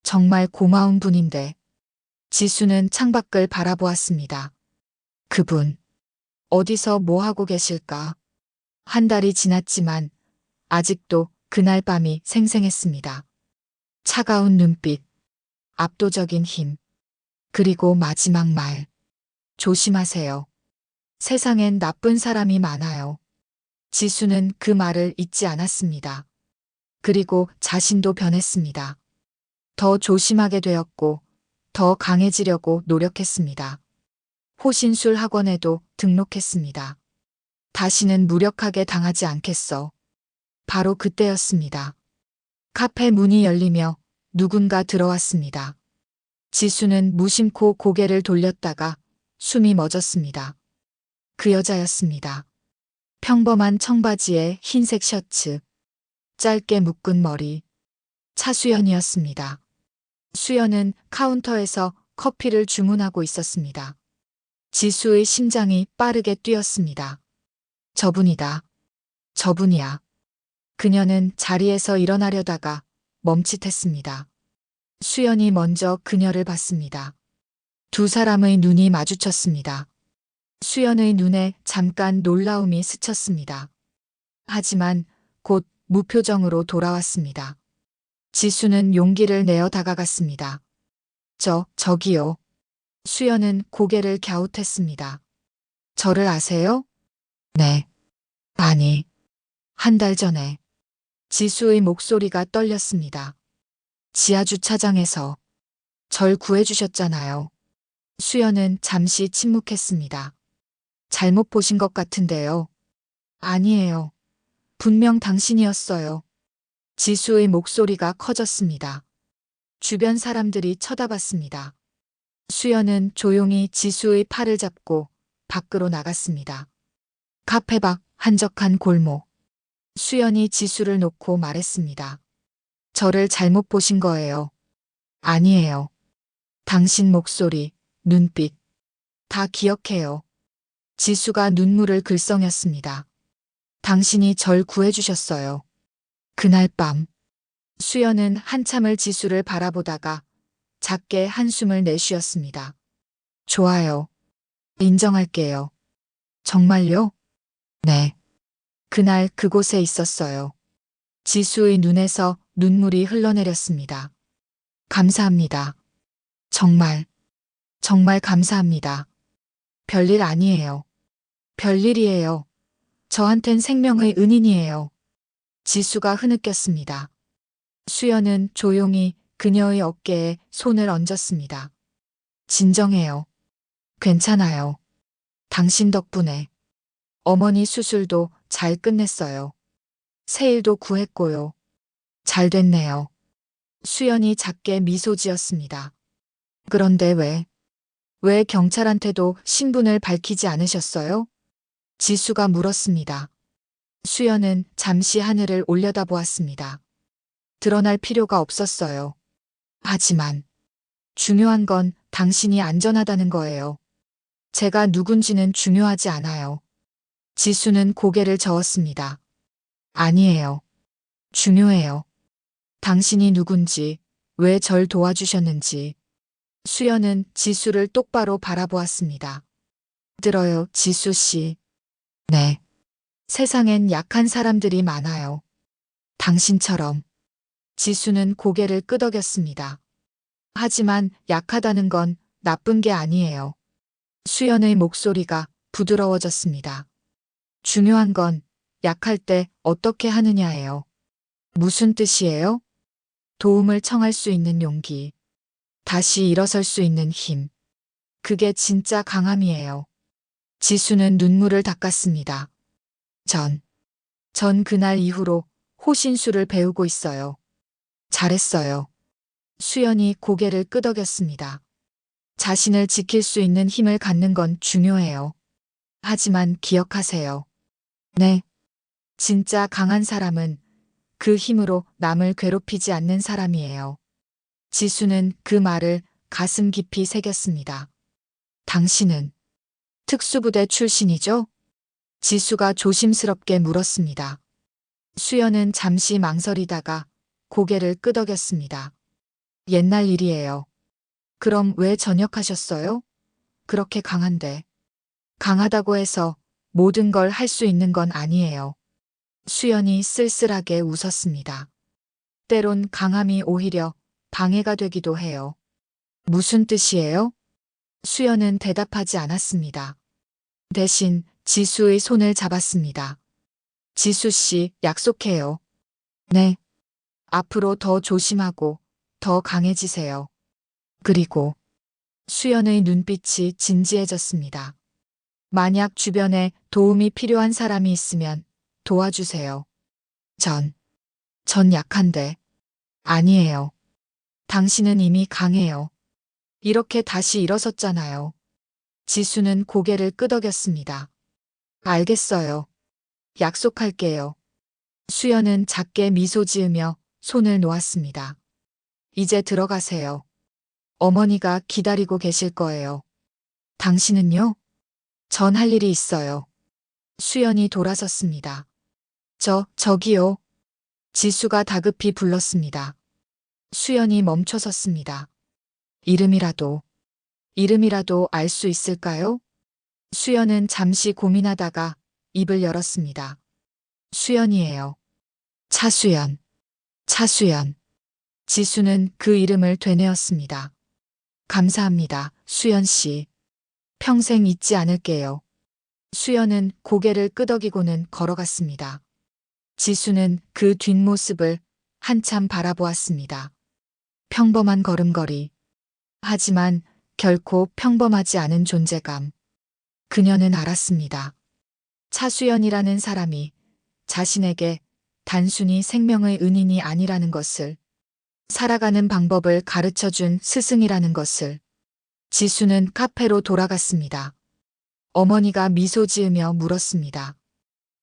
정말 고마운 분인데. 지수는 창밖을 바라보았습니다. 그분, 어디서 뭐 하고 계실까? 한 달이 지났지만 아직도 그날 밤이 생생했습니다. 차가운 눈빛, 압도적인 힘, 그리고 마지막 말. 조심하세요. 세상엔 나쁜 사람이 많아요. 지수는 그 말을 잊지 않았습니다. 그리고 자신도 변했습니다. 더 조심하게 되었고, 더 강해지려고 노력했습니다. 호신술 학원에도 등록했습니다. 다시는 무력하게 당하지 않겠어. 바로 그때였습니다. 카페 문이 열리며 누군가 들어왔습니다. 지수는 무심코 고개를 돌렸다가 숨이 멎었습니다. 그 여자였습니다. 평범한 청바지에 흰색 셔츠, 짧게 묶은 머리. 차수연이었습니다. 수연은 카운터에서 커피를 주문하고 있었습니다. 지수의 심장이 빠르게 뛰었습니다. 저분이다. 저분이야. 그녀는 자리에서 일어나려다가 멈칫했습니다. 수연이 먼저 그녀를 봤습니다. 두 사람의 눈이 마주쳤습니다. 수연의 눈에 잠깐 놀라움이 스쳤습니다. 하지만 곧 무표정으로 돌아왔습니다. 지수는 용기를 내어 다가갔습니다. 저기요. 수연은 고개를 갸웃했습니다. 저를 아세요? 네. 아니. 한 달 전에. 지수의 목소리가 떨렸습니다. 지하주차장에서 절 구해주셨잖아요. 수연은 잠시 침묵했습니다. 잘못 보신 것 같은데요. 아니에요. 분명 당신이었어요. 지수의 목소리가 커졌습니다. 주변 사람들이 쳐다봤습니다. 수연은 조용히 지수의 팔을 잡고 밖으로 나갔습니다. 카페 밖 한적한 골목. 수연이 지수를 놓고 말했습니다. 저를 잘못 보신 거예요. 아니에요. 당신 목소리, 눈빛, 다 기억해요. 지수가 눈물을 글썽였습니다. 당신이 절 구해주셨어요. 그날 밤, 수연은 한참을 지수를 바라보다가 작게 한숨을 내쉬었습니다. 좋아요. 인정할게요. 정말요? 네. 그날 그곳에 있었어요. 지수의 눈에서 눈물이 흘러내렸습니다. 감사합니다. 정말 감사합니다. 별일 아니에요. 별일이에요. 저한텐 생명의 은인이에요. 지수가 흐느꼈습니다. 수연은 조용히 그녀의 어깨에 손을 얹었습니다. 진정해요. 괜찮아요. 당신 덕분에 어머니 수술도 잘 끝냈어요. 새일도 구했고요. 잘 됐네요. 수연이 작게 미소 지었습니다. 그런데 왜 경찰한테도 신분을 밝히지 않으셨어요? 지수가 물었습니다. 수연은 잠시 하늘을 올려다보았습니다. 드러날 필요가 없었어요. 하지만 중요한 건 당신이 안전하다는 거예요. 제가 누군지는 중요하지 않아요. 지수는 고개를 저었습니다. 아니에요. 중요해요. 당신이 누군지, 왜 절 도와주셨는지. 수연은 지수를 똑바로 바라보았습니다. 들어요, 지수 씨. 네. 세상엔 약한 사람들이 많아요. 당신처럼. 지수는 고개를 끄덕였습니다. 하지만 약하다는 건 나쁜 게 아니에요. 수연의 목소리가 부드러워졌습니다. 중요한 건 약할 때 어떻게 하느냐예요. 무슨 뜻이에요? 도움을 청할 수 있는 용기. 다시 일어설 수 있는 힘. 그게 진짜 강함이에요. 지수는 눈물을 닦았습니다. 전 그날 이후로 호신술을 배우고 있어요. 잘했어요. 수연이 고개를 끄덕였습니다. 자신을 지킬 수 있는 힘을 갖는 건 중요해요. 하지만 기억하세요. 네. 진짜 강한 사람은 그 힘으로 남을 괴롭히지 않는 사람이에요. 지수는 그 말을 가슴 깊이 새겼습니다. 당신은 특수부대 출신이죠? 지수가 조심스럽게 물었습니다. 수연은 잠시 망설이다가 고개를 끄덕였습니다. 옛날 일이에요. 그럼 왜 전역하셨어요? 그렇게 강한데. 강하다고 해서 모든 걸 할 수 있는 건 아니에요. 수연이 쓸쓸하게 웃었습니다. 때론 강함이 오히려 방해가 되기도 해요. 무슨 뜻이에요? 수연은 대답하지 않았습니다. 대신 지수의 손을 잡았습니다. 지수 씨, 약속해요. 네. 앞으로 더 조심하고 더 강해지세요. 그리고 수연의 눈빛이 진지해졌습니다. 만약 주변에 도움이 필요한 사람이 있으면 도와주세요. 전 약한데. 아니에요. 당신은 이미 강해요. 이렇게 다시 일어섰잖아요. 지수는 고개를 끄덕였습니다. 알겠어요. 약속할게요. 수연은 작게 미소 지으며 손을 놓았습니다. 이제 들어가세요. 어머니가 기다리고 계실 거예요. 당신은요? 전 할 일이 있어요. 수연이 돌아섰습니다. 저기요. 지수가 다급히 불렀습니다. 수연이 멈춰섰습니다. 이름이라도 알 수 있을까요? 수연은 잠시 고민하다가 입을 열었습니다. 수연이에요. 차수연. 지수는 그 이름을 되뇌었습니다. 감사합니다, 수연 씨. 평생 잊지 않을게요. 수연은 고개를 끄덕이고는 걸어갔습니다. 지수는 그 뒷모습을 한참 바라보았습니다. 평범한 걸음걸이. 하지만 결코 평범하지 않은 존재감. 그녀는 알았습니다. 차수연이라는 사람이 자신에게 단순히 생명의 은인이 아니라는 것을, 살아가는 방법을 가르쳐준 스승이라는 것을. 지수는 카페로 돌아갔습니다. 어머니가 미소 지으며 물었습니다.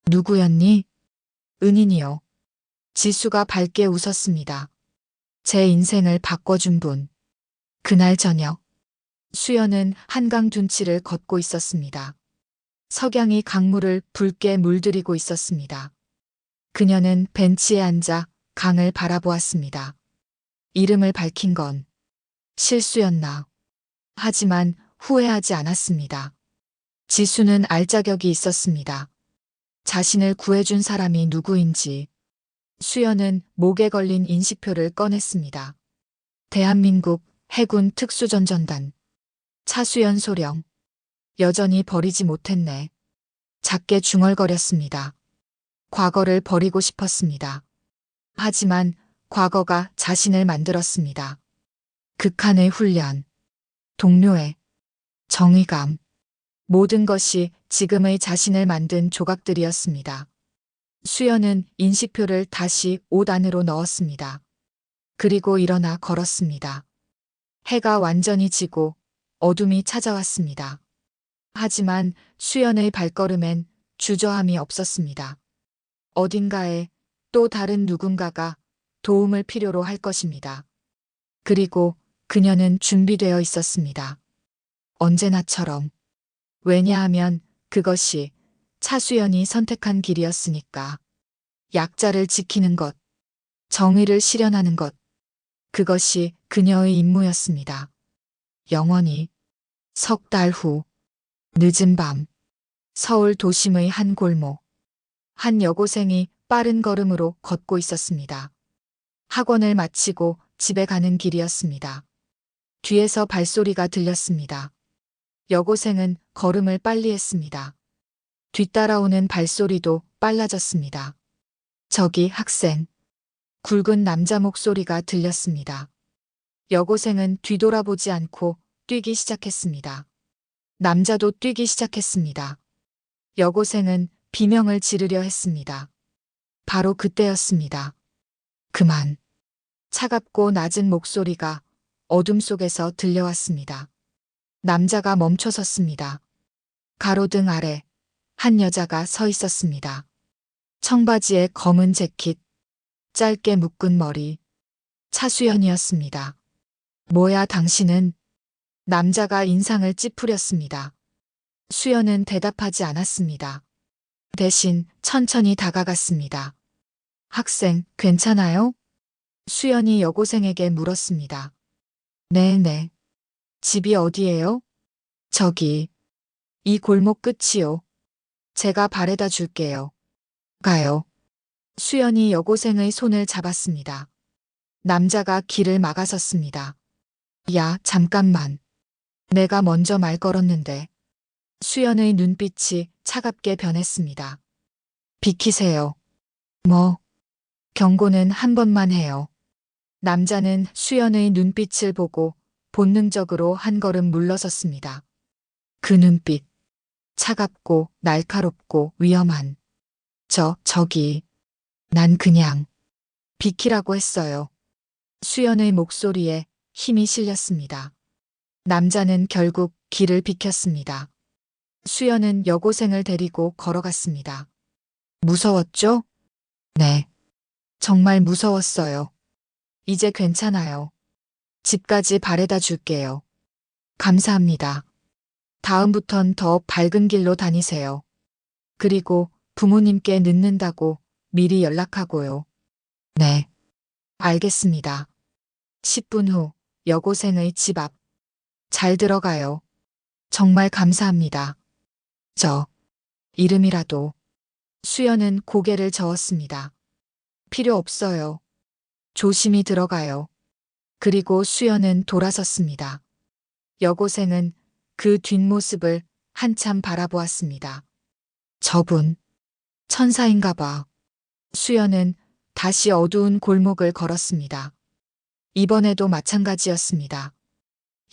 누구였니? 은인이요. 지수가 밝게 웃었습니다. 제 인생을 바꿔준 분. 그날 저녁, 수연은 한강 둔치를 걷고 있었습니다. 석양이 강물을 붉게 물들이고 있었습니다. 그녀는 벤치에 앉아 강을 바라보았습니다. 이름을 밝힌 건 실수였나. 하지만 후회하지 않았습니다. 지수는 알 자격이 있었습니다. 자신을 구해준 사람이 누구인지. 수연은 목에 걸린 인식표를 꺼냈습니다. 대한민국 해군 특수전전단. 차수연 소령. 여전히 버리지 못했네. 작게 중얼거렸습니다. 과거를 버리고 싶었습니다. 하지만 과거가 자신을 만들었습니다. 극한의 훈련, 동료애, 정의감. 모든 것이 지금의 자신을 만든 조각들이었습니다. 수연은 인식표를 다시 옷 안으로 넣었습니다. 그리고 일어나 걸었습니다. 해가 완전히 지고 어둠이 찾아왔습니다. 하지만 수연의 발걸음엔 주저함이 없었습니다. 어딘가에 또 다른 누군가가 도움을 필요로 할 것입니다. 그리고 그녀는 준비되어 있었습니다. 언제나처럼. 왜냐하면 그것이 차수연이 선택한 길이었으니까. 약자를 지키는 것, 정의를 실현하는 것. 그것이 그녀의 임무였습니다. 영원히. 석 달 후. 늦은 밤. 서울 도심의 한 골목. 한 여고생이 빠른 걸음으로 걷고 있었습니다. 학원을 마치고 집에 가는 길이었습니다. 뒤에서 발소리가 들렸습니다. 여고생은 걸음을 빨리 했습니다. 뒤따라오는 발소리도 빨라졌습니다. 저기 학생. 굵은 남자 목소리가 들렸습니다. 여고생은 뒤돌아보지 않고 뛰기 시작했습니다. 남자도 뛰기 시작했습니다. 여고생은 비명을 지르려 했습니다. 바로 그때였습니다. 그만. 차갑고 낮은 목소리가 어둠 속에서 들려왔습니다. 남자가 멈춰 섰습니다. 가로등 아래 한 여자가 서 있었습니다. 청바지에 검은 재킷, 짧게 묶은 머리, 차수연이었습니다. 뭐야 당신은? 남자가 인상을 찌푸렸습니다. 수연은 대답하지 않았습니다. 대신 천천히 다가갔습니다. 학생, 괜찮아요? 수연이 여고생에게 물었습니다. 네네. 집이 어디예요? 저기. 이 골목 끝이요. 제가 바래다 줄게요. 가요. 수연이 여고생의 손을 잡았습니다. 남자가 길을 막아섰습니다. 야, 잠깐만. 내가 먼저 말 걸었는데. 수연의 눈빛이 차갑게 변했습니다. 비키세요. 뭐? 경고는 한 번만 해요. 남자는 수연의 눈빛을 보고 본능적으로 한 걸음 물러섰습니다. 그 눈빛. 차갑고 날카롭고 위험한. 저기. 난 그냥 비키라고 했어요. 수연의 목소리에 힘이 실렸습니다. 남자는 결국 길을 비켰습니다. 수연은 여고생을 데리고 걸어갔습니다. 무서웠죠? 네. 정말 무서웠어요. 이제 괜찮아요. 집까지 바래다 줄게요. 감사합니다. 다음부턴 더 밝은 길로 다니세요. 그리고 부모님께 늦는다고 미리 연락하고요. 네. 알겠습니다. 10분 후 여고생의 집 앞. 잘 들어가요. 정말 감사합니다. 이름이라도. 수연은 고개를 저었습니다. 필요 없어요. 조심히 들어가요. 그리고 수연은 돌아섰습니다. 여고생은 그 뒷모습을 한참 바라보았습니다. 저분, 천사인가 봐. 수연은 다시 어두운 골목을 걸었습니다. 이번에도 마찬가지였습니다.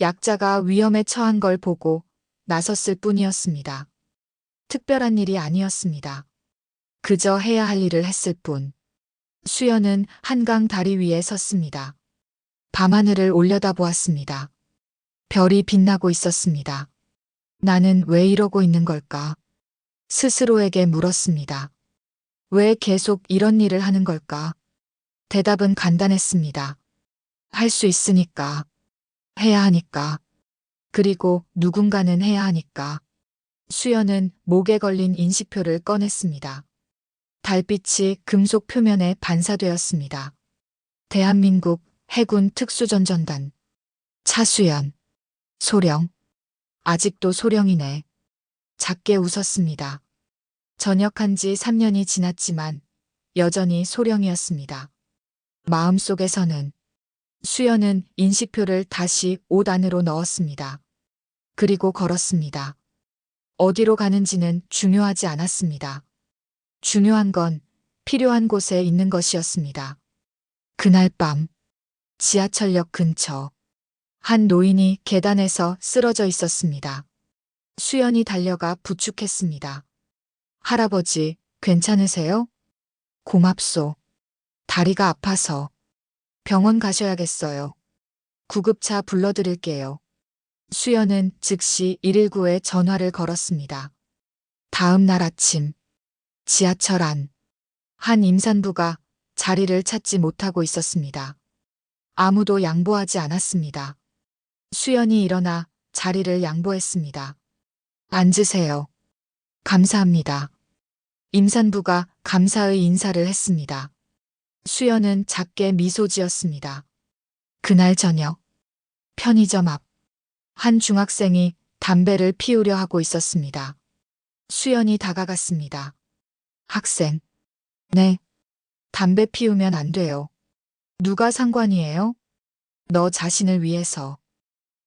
약자가 위험에 처한 걸 보고 나섰을 뿐이었습니다. 특별한 일이 아니었습니다. 그저 해야 할 일을 했을 뿐. 수연은 한강 다리 위에 섰습니다. 밤하늘을 올려다보았습니다. 별이 빛나고 있었습니다. 나는 왜 이러고 있는 걸까? 스스로에게 물었습니다. 왜 계속 이런 일을 하는 걸까? 대답은 간단했습니다. 할 수 있으니까. 해야 하니까. 그리고 누군가는 해야 하니까. 수연은 목에 걸린 인식표를 꺼냈습니다. 달빛이 금속 표면에 반사되었습니다. 대한민국 해군 특수전전단. 차수연. 소령. 아직도 소령이네. 작게 웃었습니다. 전역한 지 3년이 지났지만 여전히 소령이었습니다. 마음속에서는. 수연은 인식표를 다시 옷 안으로 넣었습니다. 그리고 걸었습니다. 어디로 가는지는 중요하지 않았습니다. 중요한 건 필요한 곳에 있는 것이었습니다. 그날 밤 지하철역 근처 한 노인이 계단에서 쓰러져 있었습니다. 수연이 달려가 부축했습니다. 할아버지, 괜찮으세요? 고맙소. 다리가 아파서. 병원 가셔야겠어요. 구급차 불러드릴게요. 수연은 즉시 119에 전화를 걸었습니다. 다음 날 아침 지하철 안. 한 임산부가 자리를 찾지 못하고 있었습니다. 아무도 양보하지 않았습니다. 수연이 일어나 자리를 양보했습니다. 앉으세요. 감사합니다. 임산부가 감사의 인사를 했습니다. 수연은 작게 미소 지었습니다. 그날 저녁 편의점 앞 한 중학생이 담배를 피우려 하고 있었습니다. 수연이 다가갔습니다. 학생. 네. 담배 피우면 안 돼요. 누가 상관이에요? 너 자신을 위해서.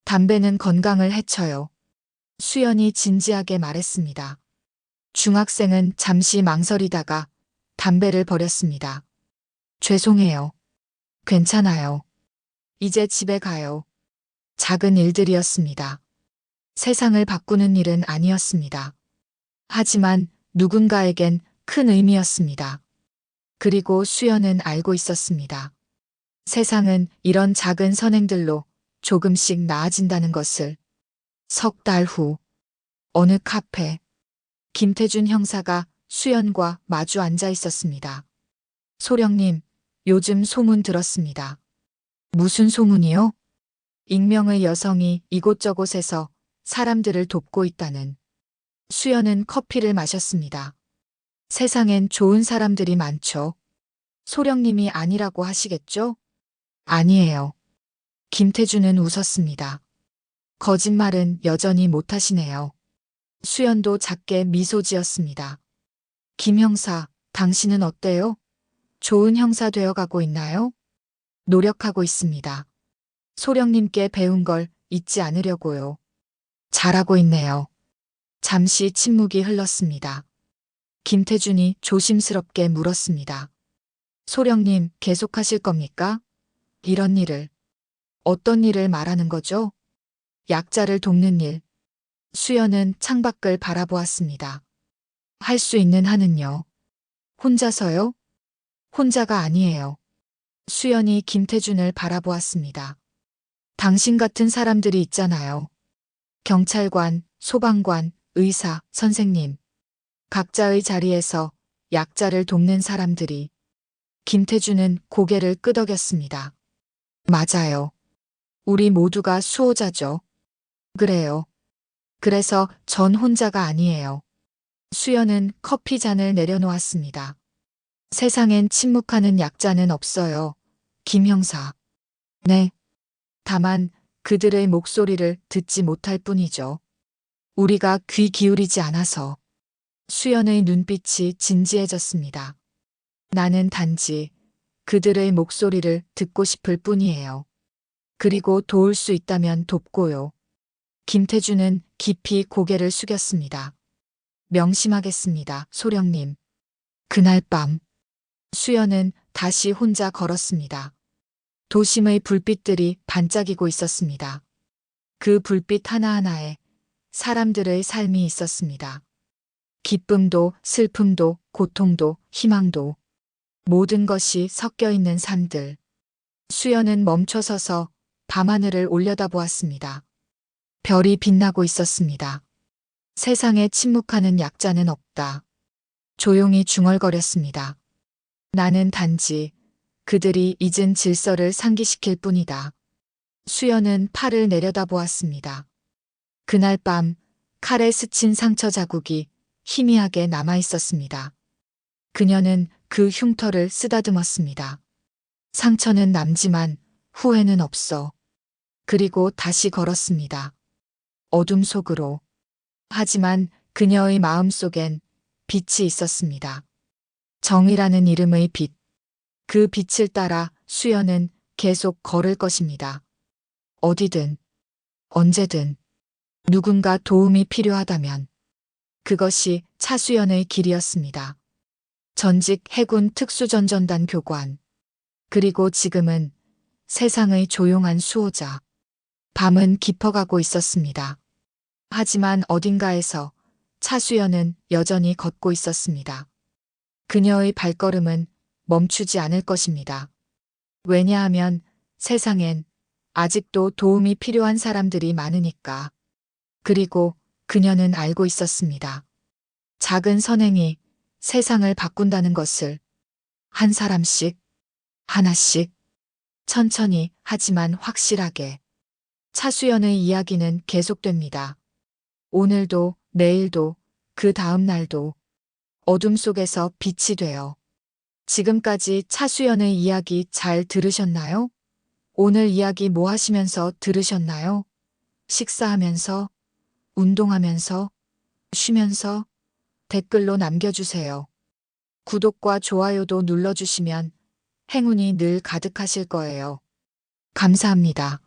담배는 건강을 해쳐요. 수연이 진지하게 말했습니다. 중학생은 잠시 망설이다가 담배를 버렸습니다. 죄송해요. 괜찮아요. 이제 집에 가요. 작은 일들이었습니다. 세상을 바꾸는 일은 아니었습니다. 하지만 누군가에겐 큰 의미였습니다. 그리고 수연은 알고 있었습니다. 세상은 이런 작은 선행들로 조금씩 나아진다는 것을. 석 달 후, 어느 카페, 김태준 형사가 수연과 마주 앉아 있었습니다. 소령님, 요즘 소문 들었습니다. 무슨 소문이요? 익명의 여성이 이곳저곳에서 사람들을 돕고 있다는. 수연은 커피를 마셨습니다. 세상엔 좋은 사람들이 많죠. 소령님이 아니라고 하시겠죠? 아니에요. 김태준은 웃었습니다. 거짓말은 여전히 못하시네요. 수연도 작게 미소 지었습니다. 김 형사, 당신은 어때요? 좋은 형사 되어가고 있나요? 노력하고 있습니다. 소령님께 배운 걸 잊지 않으려고요. 잘하고 있네요. 잠시 침묵이 흘렀습니다. 김태준이 조심스럽게 물었습니다. 소령님, 계속하실 겁니까? 이런 일을. 어떤 일을 말하는 거죠? 약자를 돕는 일. 수연은 창밖을 바라보았습니다. 할 수 있는 한은요. 혼자서요? 혼자가 아니에요. 수연이 김태준을 바라보았습니다. 당신 같은 사람들이 있잖아요. 경찰관, 소방관, 의사, 선생님. 각자의 자리에서 약자를 돕는 사람들이. 김태준은 고개를 끄덕였습니다. 맞아요. 우리 모두가 수호자죠. 그래요. 그래서 전 혼자가 아니에요. 수연은 커피 잔을 내려놓았습니다. 세상엔 침묵하는 약자는 없어요. 김 형사. 네. 다만 그들의 목소리를 듣지 못할 뿐이죠. 우리가 귀 기울이지 않아서. 수연의 눈빛이 진지해졌습니다. 나는 단지 그들의 목소리를 듣고 싶을 뿐이에요. 그리고 도울 수 있다면 돕고요. 김태준은 깊이 고개를 숙였습니다. 명심하겠습니다, 소령님. 그날 밤, 수연은 다시 혼자 걸었습니다. 도심의 불빛들이 반짝이고 있었습니다. 그 불빛 하나하나에 사람들의 삶이 있었습니다. 기쁨도 슬픔도 고통도 희망도 모든 것이 섞여 있는 삶들. 수연은 멈춰서서 밤하늘을 올려다보았습니다. 별이 빛나고 있었습니다. 세상에 침묵하는 약자는 없다. 조용히 중얼거렸습니다. 나는 단지 그들이 잊은 질서를 상기시킬 뿐이다. 수연은 팔을 내려다보았습니다. 그날 밤 칼에 스친 상처 자국이 희미하게 남아 있었습니다. 그녀는 그 흉터를 쓰다듬었습니다. 상처는 남지만 후회는 없어. 그리고 다시 걸었습니다. 어둠 속으로. 하지만 그녀의 마음속엔 빛이 있었습니다. 정이라는 이름의 빛. 그 빛을 따라 수연은 계속 걸을 것입니다. 어디든, 언제든, 누군가 도움이 필요하다면. 그것이 차수연의 길이었습니다. 전직 해군 특수전전단 교관. 그리고 지금은 세상의 조용한 수호자. 밤은 깊어가고 있었습니다. 하지만 어딘가에서 차수연은 여전히 걷고 있었습니다. 그녀의 발걸음은 멈추지 않을 것입니다. 왜냐하면 세상엔 아직도 도움이 필요한 사람들이 많으니까. 그리고 그녀는 알고 있었습니다. 작은 선행이 세상을 바꾼다는 것을. 한 사람씩, 하나씩, 천천히 하지만 확실하게. 차수연의 이야기는 계속됩니다. 오늘도, 내일도, 그 다음 날도 어둠 속에서 빛이 되어. 지금까지 차수연의 이야기 잘 들으셨나요? 오늘 이야기 뭐 하시면서 들으셨나요? 식사하면서, 운동하면서, 쉬면서 댓글로 남겨주세요. 구독과 좋아요도 눌러주시면 행운이 늘 가득하실 거예요. 감사합니다.